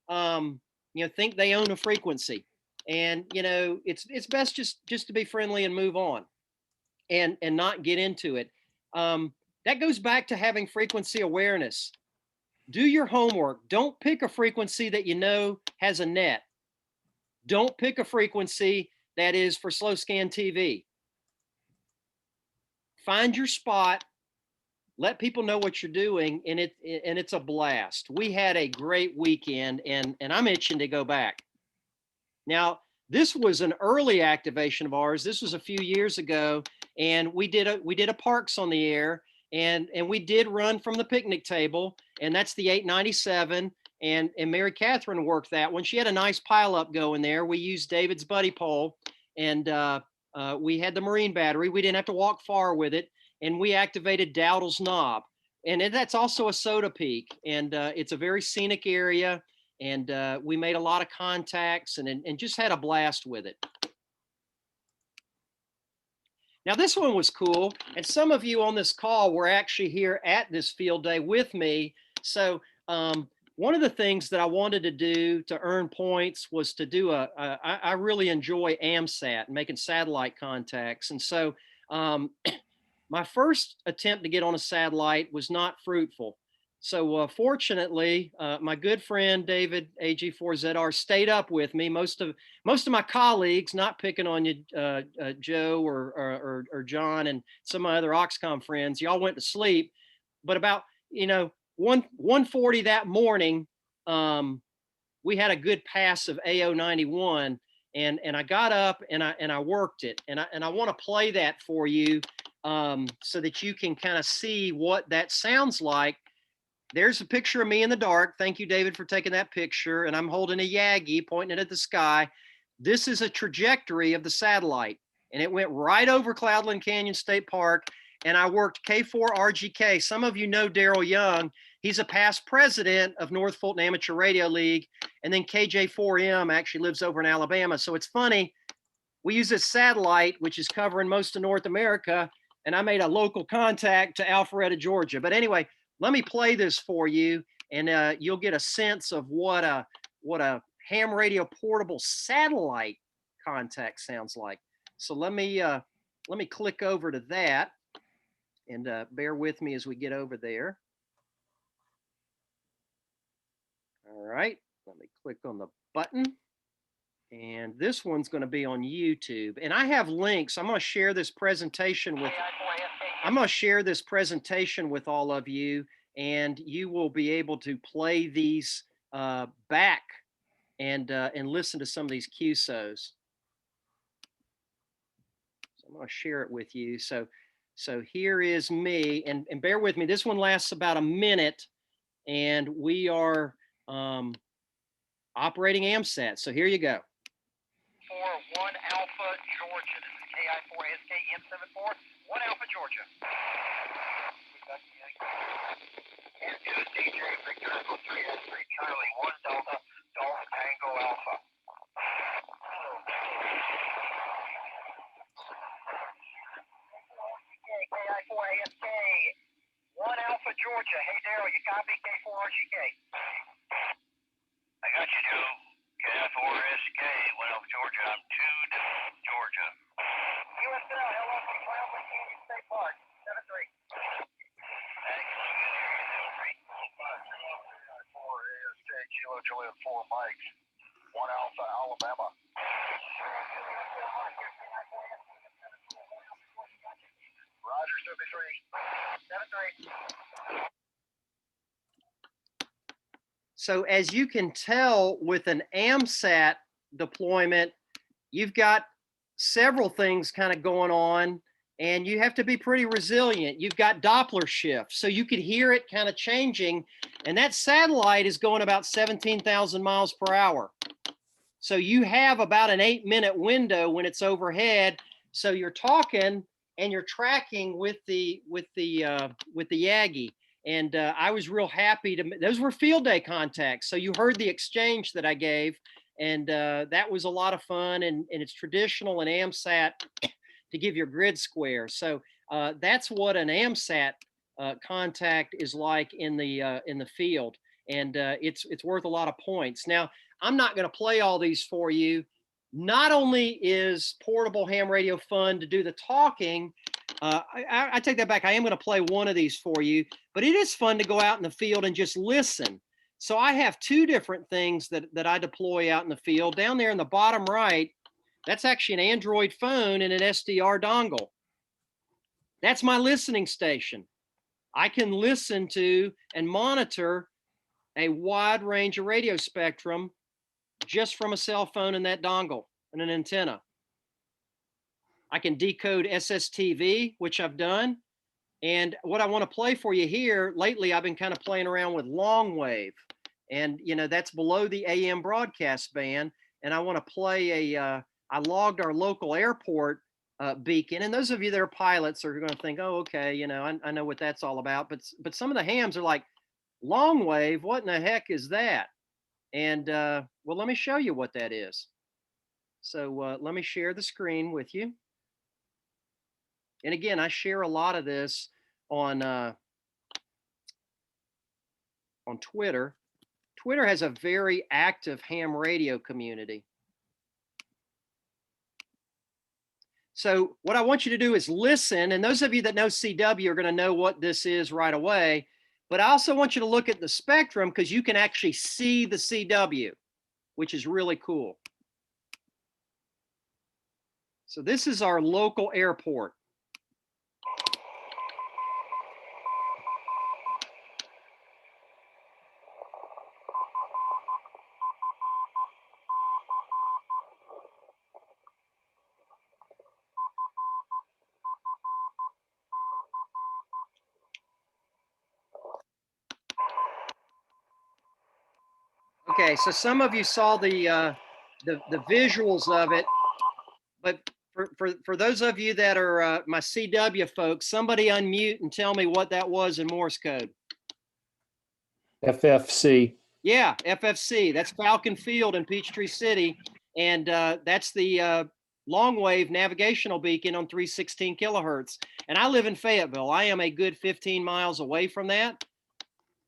you know, think they own a frequency, and, you know, it's best just to be friendly and move on and not get into it. That goes back to having frequency awareness. Do your homework. Don't pick a frequency that you know has a net. Don't pick a frequency that is for slow scan TV. Find your spot. Let people know what you're doing, and it's a blast. We had a great weekend, and I'm itching to go back. Now, this was an early activation of ours. This was a few years ago, and we did a Parks on the Air, and we did run from the picnic table, and that's the 897. And Mary Catherine worked that one. She had a nice pile up going there. We used David's buddy pole, and we had the marine battery. We didn't have to walk far with it, and we activated Dowdle's Knob, and that's also a SOTA peak, and it's a very scenic area. And we made a lot of contacts and just had a blast with it. Now, this one was cool. And some of you on this call were actually here at this field day with me. So one of the things that I wanted to do to earn points was to do I really enjoy AMSAT, making satellite contacts. And so my first attempt to get on a satellite was not fruitful. So fortunately, my good friend David AG4ZR stayed up with me. Most of my colleagues, not picking on you, Joe or John and some of my other Oxcom friends, y'all went to sleep. But about 1:40 that morning, we had a good pass of AO 91, and I got up and I worked it, and I want to play that for you so that you can kind of see what that sounds like. There's a picture of me in the dark. Thank you, David, for taking that picture. And I'm holding a Yagi, pointing it at the sky. This is a trajectory of the satellite, and it went right over Cloudland Canyon State Park. And I worked K4RGK. Some of you know Daryl Young. He's a past president of North Fulton Amateur Radio League. And then KJ4M actually lives over in Alabama. So it's funny. We use this satellite, which is covering most of North America. And I made a local contact to Alpharetta, Georgia. But anyway, let me play this for you, and you'll get a sense of what a ham radio portable satellite contact sounds like. So let me click over to that, and bear with me as we get over there. All right, let me click on the button, and this one's going to be on YouTube. And I have links. I'm going to share this presentation with. I'm going to share this presentation with all of you, and you will be able to play these back and listen to some of these QSOs. So I'm going to share it with you. So here is me, and bear with me. This one lasts about a minute, and we are operating AMSAT. So here you go. 1 Alpha Georgia. This is KI4ASK EM74. 1 Alpha Georgia. And 2 DJ Victor Echo 3S3 Charlie 1 Delta Golf Tango Alpha. KI4ASK 1 Alpha Georgia. Hey Daryl, you copy K4RGK? I got you, Joe. KI4SK 1 Alpha Georgia. I'm 2 Georgia. USL, hello from Cloudland Canyon State Park. 7-3. KI4ASK Kilo Juliet 4 Mike. 1 Alpha Alabama. Roger 73. 7-3. So as you can tell with an AMSAT deployment, you've got several things kind of going on, and you have to be pretty resilient. You've got Doppler shift, so you could hear it kind of changing, and that satellite is going about 17,000 miles per hour. So you have about an 8-minute window when it's overhead. So you're talking and you're tracking with the Yagi. And I was real happy to, those were field day contacts. So you heard the exchange that I gave, and that was a lot of fun. And it's traditional in AMSAT to give your grid square. So that's what an AMSAT contact is like in the field. And it's worth a lot of points. Now, I'm not going to play all these for you. Not only is portable ham radio fun to do the talking, I take that back. I am going to play one of these for you, but it is fun to go out in the field and just listen. So I have two different things that I deploy out in the field. Down there in the bottom right, that's actually an Android phone and an SDR dongle. That's my listening station. I can listen to and monitor a wide range of radio spectrum just from a cell phone and that dongle and an antenna. I can decode SSTV, which I've done. And what I want to play for you here, lately I've been kind of playing around with long wave. And, you know, that's below the AM broadcast band. And I want to play I logged our local airport beacon. And those of you that are pilots are going to think, oh, okay, you know, I know what that's all about. But some of the hams are like, long wave, what in the heck is that? And well, let me show you what that is. So let me share the screen with you. And again, I share a lot of this on Twitter. Twitter has a very active ham radio community. So what I want you to do is listen. And those of you that know CW are going to know what this is right away. But I also want you to look at the spectrum because you can actually see the CW, which is really cool. So this is our local airport. Okay, so some of you saw the visuals of it, but for those of you that are my CW folks, somebody unmute and tell me what that was in Morse code. FFC. Yeah, FFC. That's Falcon Field in Peachtree City, and that's the long wave navigational beacon on 316 kilohertz. And I live in Fayetteville. I am a good 15 miles away from that,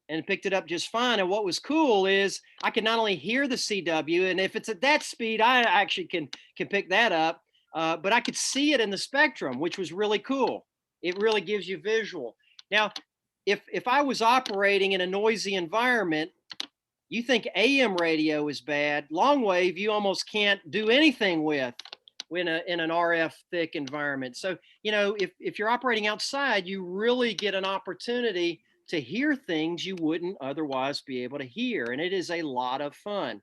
and picked it up just fine. And what was cool is I can not only hear the CW, and if it's at that speed, I actually can pick that up, but I could see it in the spectrum, which was really cool. It really gives you visual. Now, if I was operating in a noisy environment, you think AM radio is bad, long wave you almost can't do anything with in an RF thick environment. So, you know, if you're operating outside, you really get an opportunity to hear things you wouldn't otherwise be able to hear. And it is a lot of fun.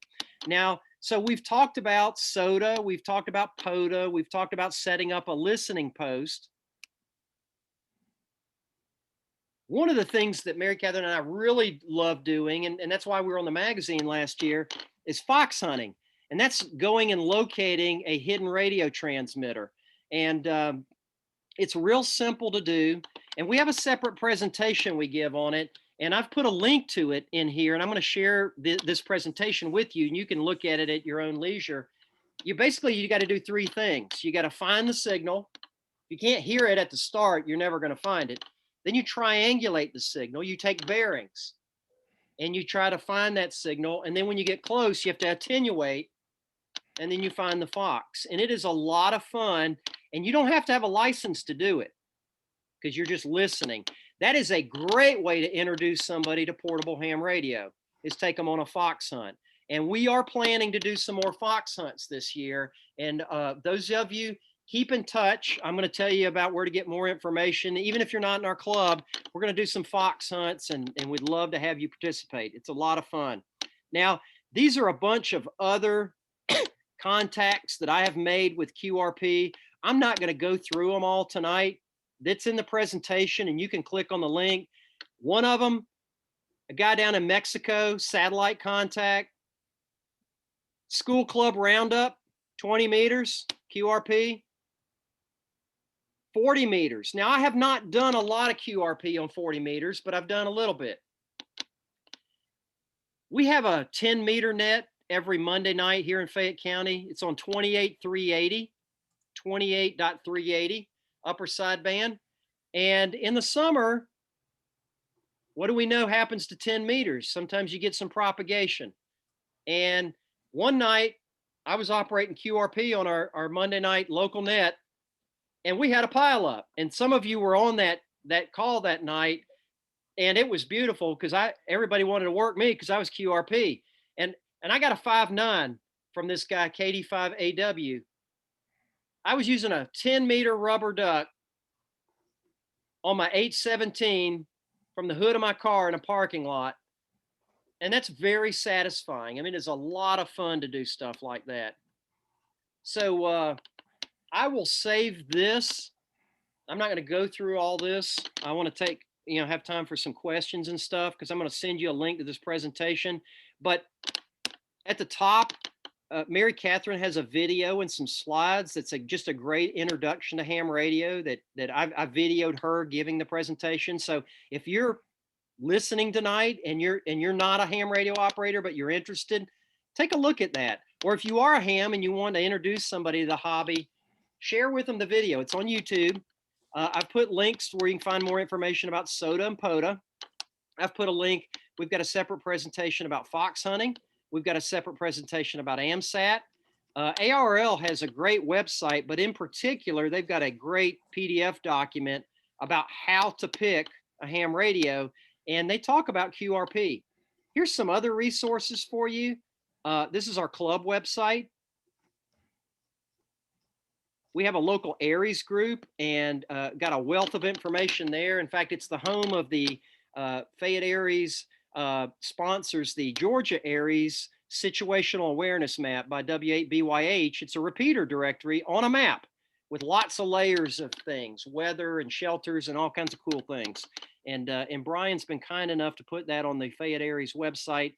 Now, so we've talked about SOTA, we've talked about POTA, we've talked about setting up a listening post. One of the things that Mary Catherine and I really love doing, and that's why we were on the magazine last year, is fox hunting. And that's going and locating a hidden radio transmitter. And it's real simple to do. And we have a separate presentation we give on it. And I've put a link to it in here. And I'm going to share this presentation with you. And you can look at it at your own leisure. You got to do three things. You got to find the signal. If you can't hear it at the start, you're never going to find it. Then you triangulate the signal. You take bearings. And you try to find that signal. And then when you get close, you have to attenuate. And then you find the fox. And it is a lot of fun. And you don't have to have a license to do it because you're just listening. That is a great way to introduce somebody to portable ham radio, is take them on a fox hunt. And we are planning to do some more fox hunts this year. And those of you, keep in touch. I'm going to tell you about where to get more information. Even if you're not in our club, we're going to do some fox hunts, and we'd love to have you participate. It's a lot of fun. Now, these are a bunch of other contacts that I have made with QRP. I'm not going to go through them all tonight. That's in the presentation, and you can click on the link. One of them, a guy down in Mexico, satellite contact. School club roundup, 20 meters, QRP. 40 meters. Now, I have not done a lot of QRP on 40 meters, but I've done a little bit. We have a 10-meter net every Monday night here in Fayette County. It's on 28.380, 28.380, upper sideband. And in the summer, what do we know happens to 10 meters? Sometimes you get some propagation. And one night, I was operating QRP on our Monday night local net, and we had a pileup. And some of you were on that call that night, and it was beautiful because everybody wanted to work me because I was QRP. And I got a 5.9 from this guy, KI4ASK. I was using a 10-meter rubber duck on my 817 from the hood of my car in a parking lot. And that's very satisfying. I mean, it's a lot of fun to do stuff like that. So I will save this. I'm not going to go through all this. I want to have time for some questions and stuff because I'm going to send you a link to this presentation. But at the top, Mary Catherine has a video and some slides. That's just a great introduction to ham radio that I videoed her giving the presentation. So if you're listening tonight and you're not a ham radio operator, but you're interested, take a look at that. Or if you are a ham and you want to introduce somebody to the hobby, share with them the video. It's on YouTube. I've put links where you can find more information about SOTA and POTA. I've put a link. We've got a separate presentation about fox hunting. We've got a separate presentation about AMSAT. ARL has a great website, but in particular, they've got a great PDF document about how to pick a ham radio, and they talk about QRP. Here's some other resources for you. This is our club website. We have a local Aries group and got a wealth of information there. In fact, it's the home of the Fayette Aries sponsors the Georgia Aries Situational Awareness Map by W8BYH. It's a repeater directory on a map with lots of layers of things, weather and shelters and all kinds of cool things. And Brian's been kind enough to put that on the Fayette Aries website.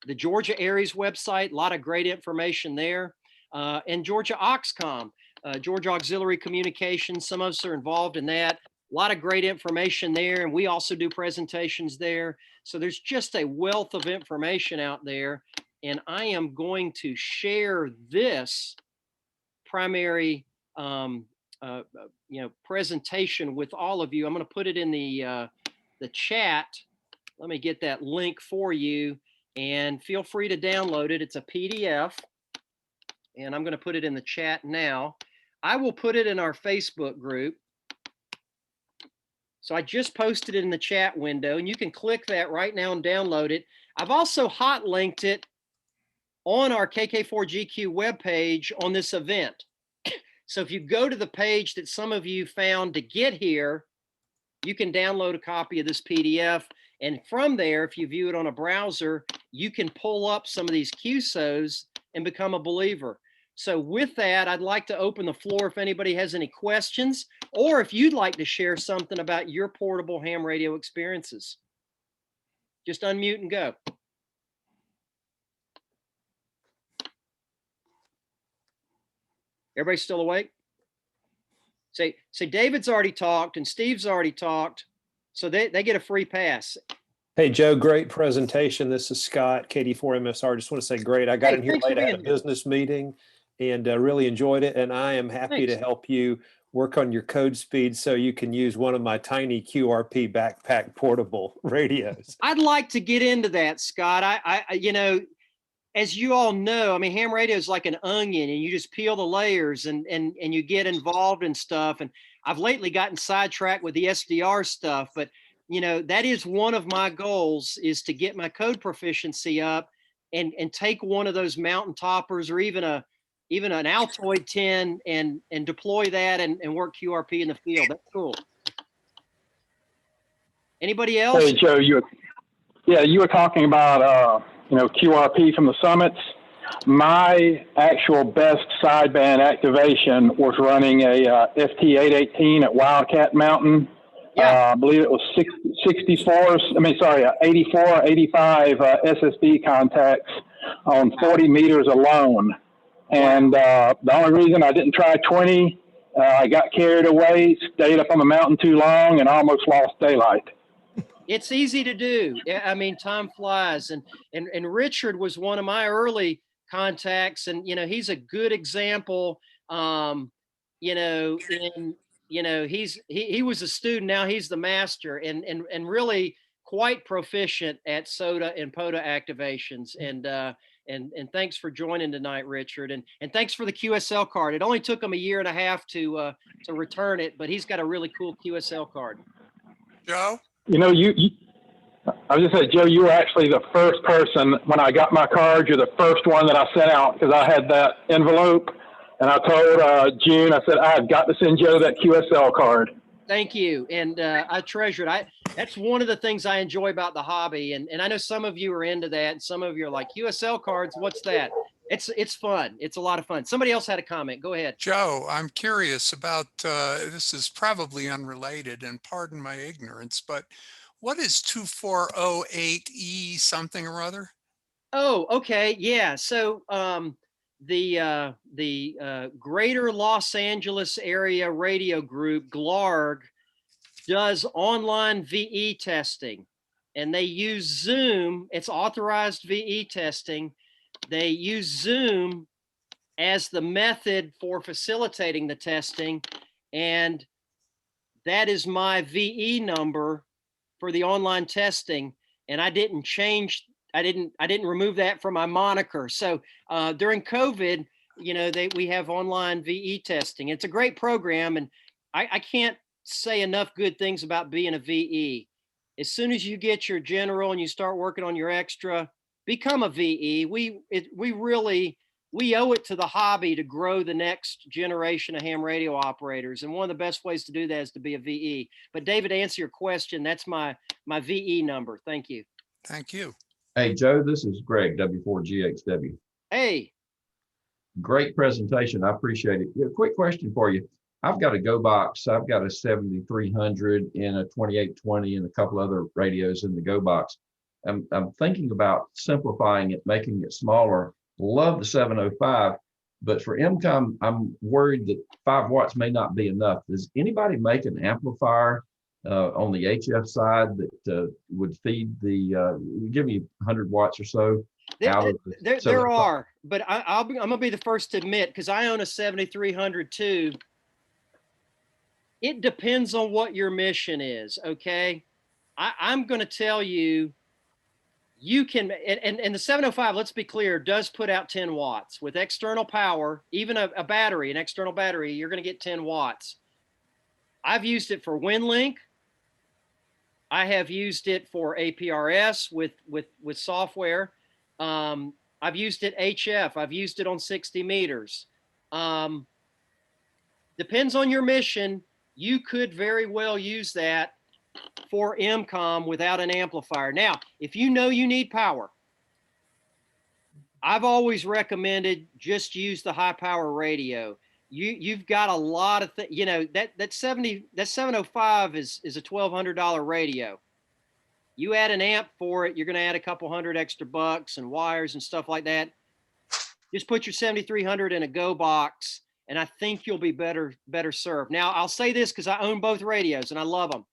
The Georgia Aries website, a lot of great information there. And Georgia Oxcom, Georgia Auxiliary Communications, some of us are involved in that. A lot of great information there, and we also do presentations there. So there's just a wealth of information out there, and I am going to share this primary presentation with all of you. I'm going to put it in the chat. Let me get that link for you, and feel free to download it. It's a PDF, and I'm going to put it in the chat now. I will put it in our Facebook group. So I just posted it in the chat window, and you can click that right now and download it. I've also hot linked it on our KK4GQ webpage on this event. So if you go to the page that some of you found to get here, you can download a copy of this PDF. And from there, if you view it on a browser, you can pull up some of these QSOs and become a believer. So with that, I'd like to open the floor if anybody has any questions, or if you'd like to share something about your portable ham radio experiences. Just unmute and go. Everybody still awake? Say David's already talked and Steve's already talked, so they get a free pass. Hey, Joe, great presentation. This is Scott, KD4MSR. Just want to say great. I got in here late. I had a business meeting and really enjoyed it. And I am happy to help you work on your code speed so you can use one of my tiny QRP backpack portable radios. I'd like to get into that, Scott. I as you all know, I mean, ham radio is like an onion, and you just peel the layers and you get involved in stuff. And I've lately gotten sidetracked with the SDR stuff, but that is one of my goals, is to get my code proficiency up and take one of those mountain toppers or even an Altoid 10 and deploy that and work QRP in the field. That's cool. Anybody else? Hey, Joe, you were talking about QRP from the summits. My actual best sideband activation was running a FT818 at Wildcat Mountain. Yeah. I believe it was 84, 85 SSB contacts on 40 meters alone. And the only reason I didn't try 20, I got carried away, stayed up on the mountain too long, and almost lost daylight. It's easy to do. I mean, time flies. And Richard was one of my early contacts, and he's a good example. He was a student, now he's the master, and really quite proficient at SOTA and POTA activations. And thanks for joining tonight, Richard, and thanks for the QSL card. It only took him a year and a half to return it, but he's got a really cool QSL card. Joe? I was just saying, Joe, you were actually the first person, when I got my card, you're the first one that I sent out, because I had that envelope, and I told June, I said, I've got to send Joe that QSL card. Thank you, and I treasure it. That's one of the things I enjoy about the hobby, and I know some of you are into that, and some of you are like, QSL cards, what's that? It's fun. It's a lot of fun. Somebody else had a comment. Go ahead. Joe, I'm curious about, this is probably unrelated, and pardon my ignorance, but what is 2408E something or other? Oh, okay. Yeah. So the Greater Los Angeles Area Radio Group, GLARG, does online VE testing, and they use Zoom. It's authorized VE testing. They use Zoom as the method for facilitating the testing, and that is my VE number for the online testing. And I didn't remove that from my moniker. So during COVID, we have online VE testing. It's a great program, and I can't say enough good things about being a VE. As soon as you get your general and you start working on your extra, become a VE. We owe it to the hobby to grow the next generation of ham radio operators. And one of the best ways to do that is to be a VE. But David, to answer your question, that's my VE number. Thank you. Thank you. Hey, Joe, this is Greg, W4GHW. Hey. Great presentation. I appreciate it. A quick question for you. I've got a Go box. I've got a 7300 and a 2820 and a couple other radios in the Go box. I'm thinking about simplifying it, making it smaller. Love the 705, but for MCOM, I'm worried that 5 watts may not be enough. Does anybody make an amplifier on the HF side that would feed the, give me 100 watts or so? There are, but I'm going to be the first to admit, because I own a 7300 too. It depends on what your mission is, okay? I'm going to tell you, you can, and the 705, let's be clear, does put out 10 watts. With external power, even a battery, an external battery, you're going to get 10 watts. I've used it for WinLink. I have used it for APRS with software. I've used it HF. I've used it on 60 meters. Depends on your mission. You could very well use that for MCOM without an amplifier. Now, if you know you need power, I've always recommended just use the high power radio. You've got a lot of things, that 705 is a $1,200 radio. You add an amp for it, you're going to add a couple hundred extra bucks and wires and stuff like that. Just put your 7300 in a Go box, and I think you'll be better served. Now, I'll say this because I own both radios and I love them.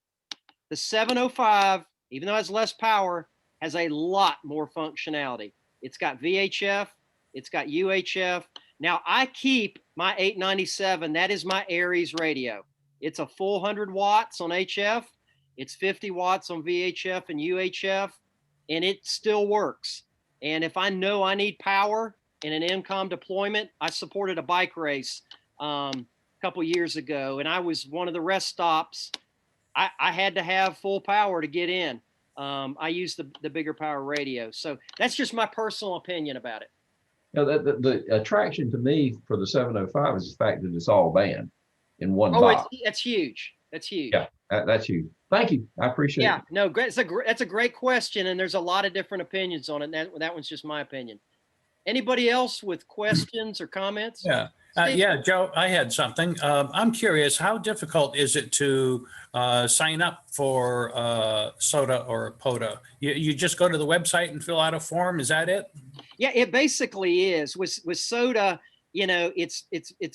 The 705, even though it has less power, has a lot more functionality. It's got VHF, it's got UHF. Now, I keep my 897, that is my Aries radio. It's a full 100 watts on HF, it's 50 watts on VHF and UHF, and it still works. And if I know I need power in an MCOM deployment, I supported a bike race a couple years ago, and I was one of the rest stops. I had to have full power to get in. I used the bigger power radio. So that's just my personal opinion about it. The attraction to me for the 705 is the fact that it's all band in one box. That's huge. That's huge. Yeah, that's huge. Thank you. I appreciate Yeah, it. no, great. That's a great question, and there's a lot of different opinions on it. And that one's just my opinion. Anybody else with questions or comments? Yeah. Steve? Yeah, Joe, I had something. I'm curious, how difficult is it to sign up for SOTA or POTA? You just go to the website and fill out a form. Is that it? Yeah, it basically is. With SOTA, you know, it's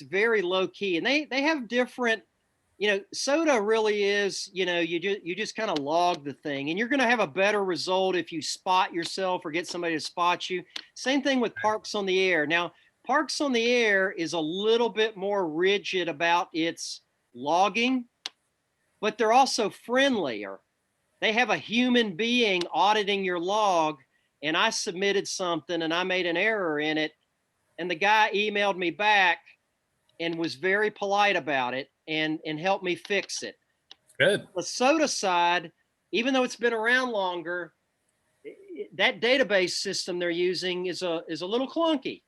very low key, and they have different. You know, SOTA really is, you know, you just kind of log the thing, and you're going to have a better result if you spot yourself or get somebody to spot you. Same thing with Parks on the Air. Now, Parks on the Air is a little bit more rigid about its logging, but they're also friendlier. They have a human being auditing your log, and I submitted something and I made an error in it, and the guy emailed me back and was very polite about it and helped me fix it. Good. The SOTA side, even though it's been around longer, that database system they're using is a little clunky,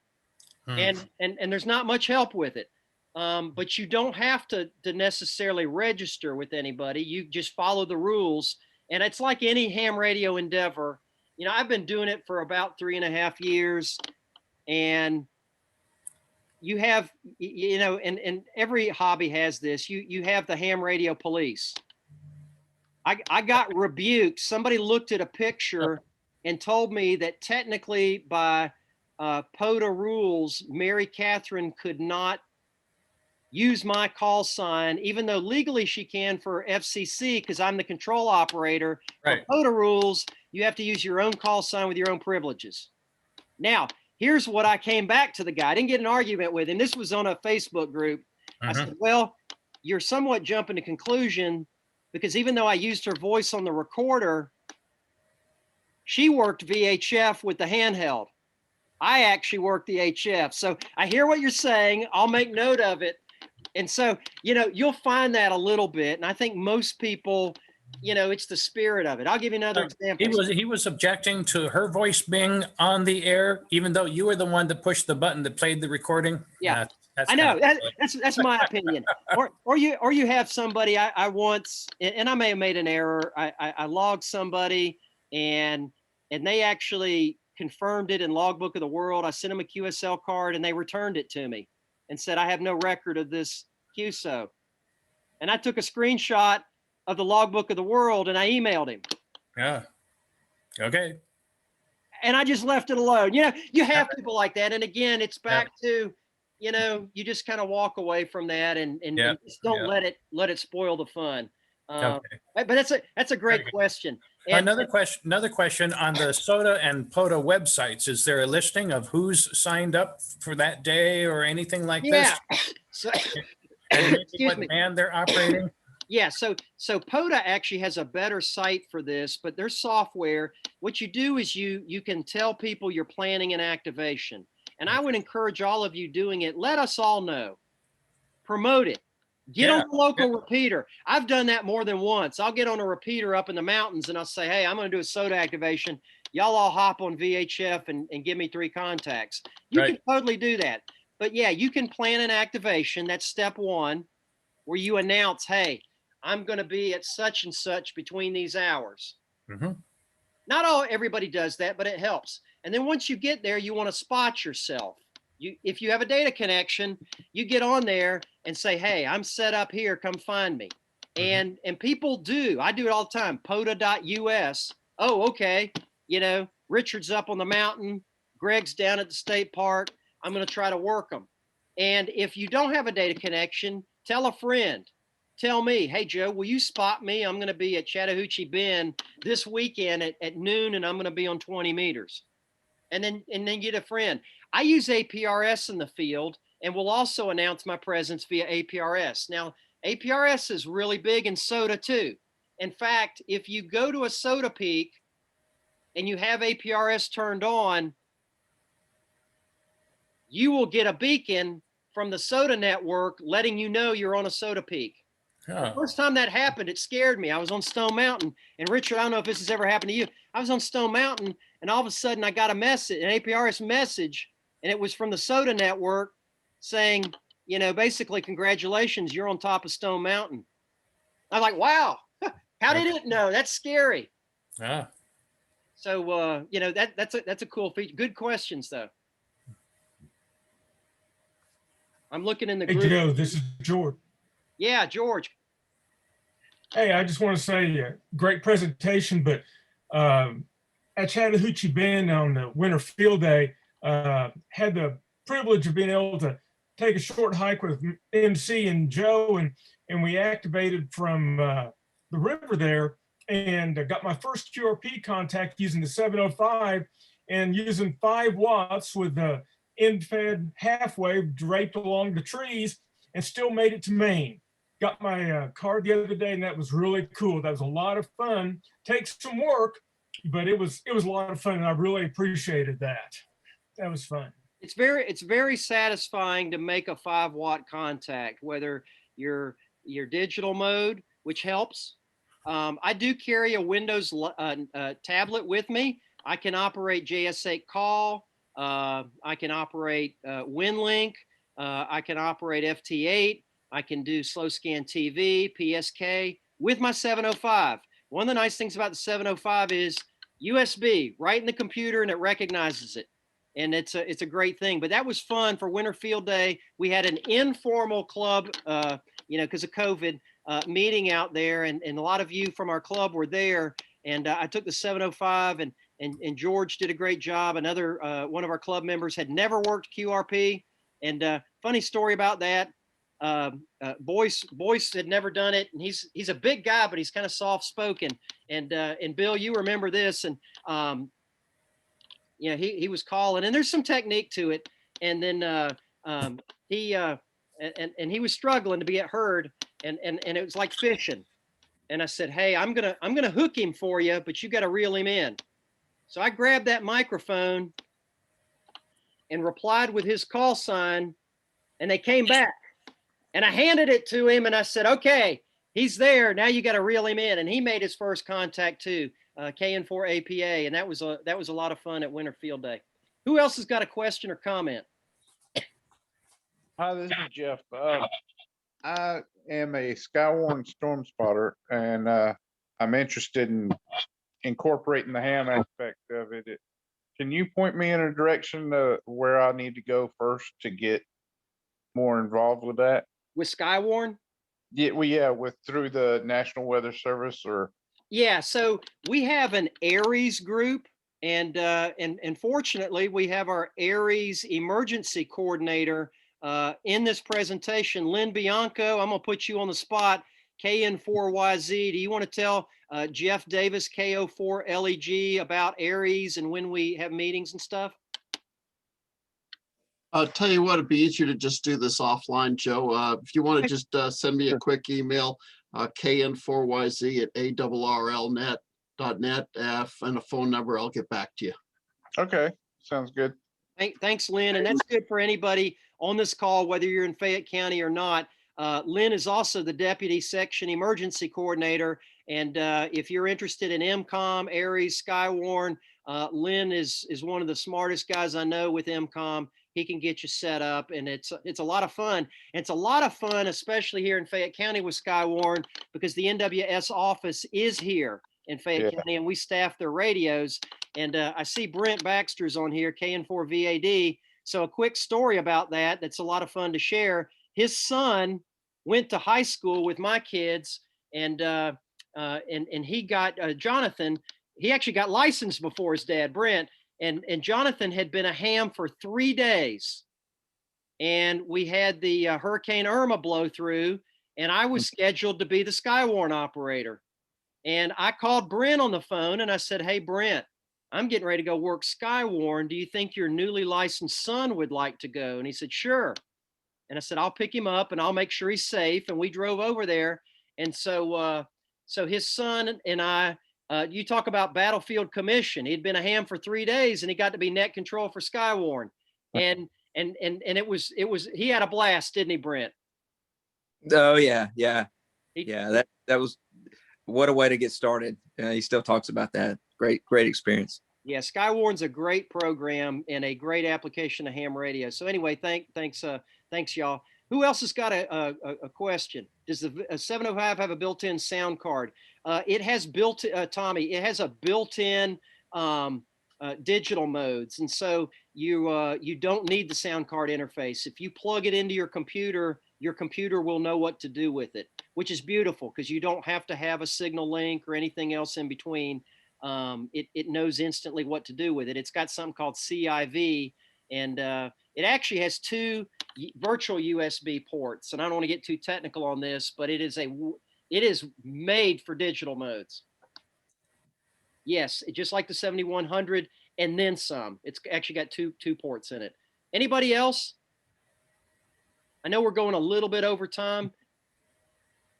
and there's not much help with it. But you don't have to necessarily register with anybody. You just follow the rules, and it's like any ham radio endeavor. You know, I've been doing it for about 3.5 years, and you have, you know, and every hobby has this. You have the ham radio police. I got rebuked. Somebody looked at a picture and told me that technically by POTA rules, Mary Catherine could not use my call sign, even though legally she can for FCC because I'm the control operator. Right. For POTA rules, you have to use your own call sign with your own privileges. Now, here's what I came back to the guy. I didn't get an argument with him. This was on a Facebook group. I said, well, you're somewhat jumping to conclusion because even though I used her voice on the recorder, she worked VHF with the handheld. I actually worked the HF. So I hear what you're saying. I'll make note of it. And so, you know, you'll find that a little bit. And I think most people, you know, it's the spirit of it. I'll give you another example. He was objecting to her voice being on the air, even though you were the one that pushed the button that played the recording. Yeah, I know. That's my opinion. Or you have somebody. I once, and I may have made an error. I logged somebody, and they actually confirmed it in Logbook of the World. I sent them a QSL card, and they returned it to me and said I have no record of this QSO. And I took a screenshot of the Logbook of the World and I emailed him. Yeah. Okay. And I just left it alone. You know, you have people like that. And again, it's back to, you know, you just kind of walk away from that and just don't let it spoil the fun. But that's a great question. And another question on the SOTA and POTA websites. Is there a listing of who's signed up for that day or anything like this? So, and maybe what band they're operating? Yeah, so POTA actually has a better site for this, but their software, what you do is you can tell people you're planning an activation. And I would encourage all of you doing it. Let us all know. Promote it. Get on the local repeater. I've done that more than once. I'll get on a repeater up in the mountains and I'll say, hey, I'm going to do a SOTA activation. Y'all all hop on VHF and give me 3 contacts. You can totally do that. But yeah, you can plan an activation. That's step 1, where you announce, hey, I'm going to be at such and such between these hours. Not everybody does that, but it helps. And then once you get there, you want to spot yourself. If you have a data connection, you get on there and say, hey, I'm set up here, come find me. And people do. I do it all the time. POTA.us. Oh, okay. You know, Richard's up on the mountain. Greg's down at the state park. I'm going to try to work them. And if you don't have a data connection, tell a friend. Tell me, hey, Joe, will you spot me? I'm going to be at Chattahoochee Bend this weekend at noon, and I'm going to be on 20 meters. And then get a friend. I use APRS in the field, and will also announce my presence via APRS. Now, APRS is really big in SOTA too. In fact, if you go to a SOTA peak and you have APRS turned on, you will get a beacon from the SOTA network letting you know you're on a SOTA peak. The first time that happened, it scared me. I was on Stone Mountain, and Richard, I don't know if this has ever happened to you. I was on Stone Mountain, and all of a sudden I got a message, an APRS message, and it was from the SOTA network saying, you know, basically, congratulations, you're on top of Stone Mountain. I was like, wow, How did it know? That's scary. Yeah. So, you know, that's a cool feature. Good questions though. I'm looking in the Hey, group. Joe, this is George. Yeah, George. Hey, I just want to say great presentation, but at Chattahoochee Bend on the winter field day, had the privilege of being able to take a short hike with MC and Joe, and we activated from the river there, and got my first QRP contact using the 705 and using 5 watts with the end-fed half wave draped along the trees, and still made it to Maine. Got my card the other day, and that was really cool. That was a lot of fun. Takes some work, but it was a lot of fun, and I really appreciated that. That was fun. It's very satisfying to make a 5-watt contact, whether you're digital mode, which helps. I do carry a Windows tablet with me. I can operate JS8 call. I can operate WinLink. I can operate FT8. I can do slow scan TV, PSK with my 705. One of the nice things about the 705 is USB right in the computer, and it recognizes it. And it's a great thing. But that was fun for Winter Field Day. We had an informal club, you know, because of COVID, meeting out there, and a lot of you from our club were there. And I took the 705, and George did a great job. Another one of our club members had never worked QRP. And funny story about that. Boyce had never done it, and he's a big guy, but he's kind of soft spoken. And Bill, you remember this, and you know, he was calling, and there's some technique to it. And then he was struggling to be heard, and it was like fishing. And I said, hey, I'm gonna hook him for you, but you got to reel him in. So I grabbed that microphone and replied with his call sign, and they came back. And I handed it to him, and I said, okay, he's there. Now you got to reel him in. And he made his first contact too, KI4APA. And that was a lot of fun at Winter Field Day. Who else has got a question or comment? Hi, this is Jeff. I am a Skywarn storm spotter, and I'm interested in incorporating the ham aspect of it. Can you point me in a direction where I need to go first to get more involved with that? With Skywarn? Yeah, with through the National Weather Service, or yeah. So we have an ARES group, and fortunately we have our ARES emergency coordinator in this presentation, Lynn Bianco. I'm gonna put you on the spot. KN4YZ. Do you want to tell Jeff Davis, KO4LEG, about ARES and when we have meetings and stuff? I'll tell you what, it'd be easier to just do this offline, Joe. If you want to just send me a quick email, KN4YZ at arrlnet.net, and a phone number, I'll get back to you. okay, sounds good. Thanks, Lynn. And that's good for anybody on this call, whether you're in Fayette County or not. Lynn is also the Deputy Section Emergency Coordinator. And if you're interested in MCOM, ARES, Skywarn, Lynn is one of the smartest guys I know with MCOM. He can get you set up, and it's a lot of fun. And it's a lot of fun, especially here in Fayette County with Skywarn, because the NWS office is here in Fayette County, and we staff their radios. And I see Brent Baxter's on here, KN4VAD. So a quick story about that. That's a lot of fun to share. His son went to high school with my kids, and he got Jonathan. He actually got licensed before his dad, Brent. And Jonathan had been a ham for 3 days. And we had the Hurricane Irma blow through, and I was scheduled to be the Skywarn operator. And I called Brent on the phone, and I said, hey, Brent, I'm getting ready to go work Skywarn. Do you think your newly licensed son would like to go? And he said, sure. And I said, I'll pick him up and I'll make sure he's safe. And we drove over there. And so his son and I, you talk about battlefield commission. He'd been a ham for 3 days, and he got to be net control for Skywarn. And it was he had a blast, didn't he, Brent? Oh yeah. That was, what a way to get started. He still talks about that. Great experience. Yeah, Skywarn's a great program and a great application of ham radio. So anyway, thanks y'all. Who else has got a question? Does the 705 have a built-in sound card? It has Tommy, it has a built-in digital modes. And so you don't need the sound card interface. If you plug it into your computer will know what to do with it, which is beautiful because you don't have to have a signal link or anything else in between. It knows instantly what to do with it. It's got something called CIV, and it actually has 2 virtual USB ports. And I don't want to get too technical on this, but it is made for digital modes. Yes, just like the 7100 and then some. It's actually got two ports in it. Anybody else? I know we're going a little bit over time.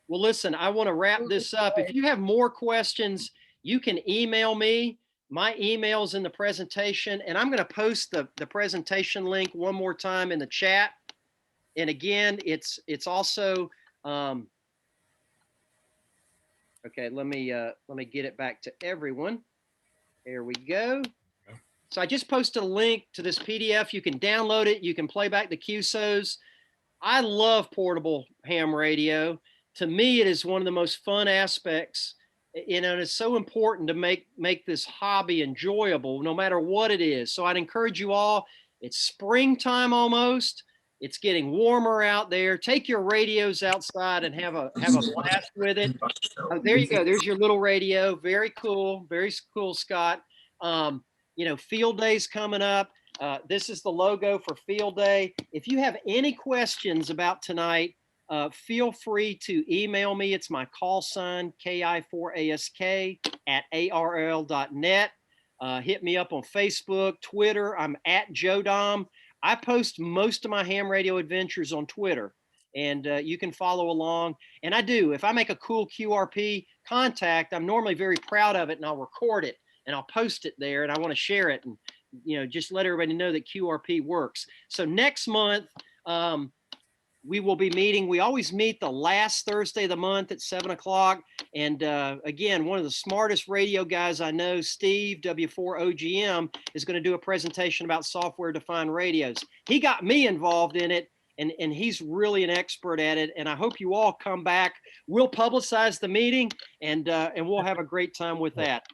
Well, listen, I want to wrap this up. If you have more questions, you can email me. My email's in the presentation, and I'm going to post the presentation link one more time in the chat. And again, it's also okay. Let me get it back to everyone. There we go. So I just posted a link to this PDF. You can download it. You can play back the QSOs. I love portable ham radio. To me, it is one of the most fun aspects. You know, and it's so important to make this hobby enjoyable, no matter what it is. So I'd encourage you all. It's springtime almost. It's getting warmer out there. Take your radios outside and have a blast with it. Oh, there you go. There's your little radio. Very cool. Very cool, Scott. You know, field day's coming up. This is the logo for field day. If you have any questions about tonight, feel free to email me. It's my call sign, KI4ASK @ARL.net. Hit me up on Facebook, Twitter. I'm @JoeDom. I post most of my ham radio adventures on Twitter, and you can follow along. And I do. If I make a cool QRP contact, I'm normally very proud of it, and I'll record it and I'll post it there, and I want to share it and, you know, just let everybody know that QRP works. So next month, we will be meeting. We always meet the last Thursday of the month at 7 o'clock. And again, one of the smartest radio guys I know, Steve, W4OGM, is going to do a presentation about software-defined radios. He got me involved in it, and he's really an expert at it. And I hope you all come back. We'll publicize the meeting, and we'll have a great time with that.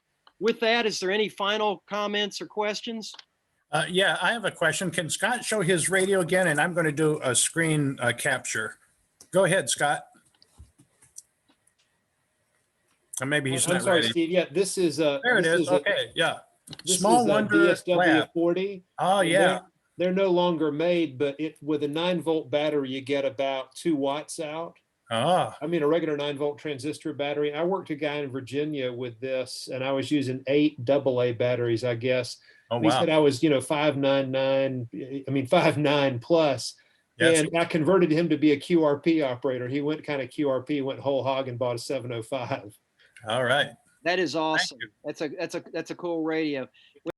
With that, is there any final comments or questions? Yeah, I have a question. Can Scott show his radio again? And I'm going to do a screen capture. Go ahead, Scott. Or maybe he's not sorry, ready. Steve. Yeah, this is there it is. Okay, yeah. Small Wonder DSW40. Oh, yeah. They're no longer made, but with a 9-volt battery, you get about 2 watts out. Ah. I mean, a regular 9-volt transistor battery. I worked a guy in Virginia with this, and I was using 8 AA batteries, I guess. Oh, wow. He said I was, 5'9" plus. Yes. And I converted him to be a QRP operator. He went kind of QRP, went whole hog and bought a 705. All right. That is awesome. That's a cool radio.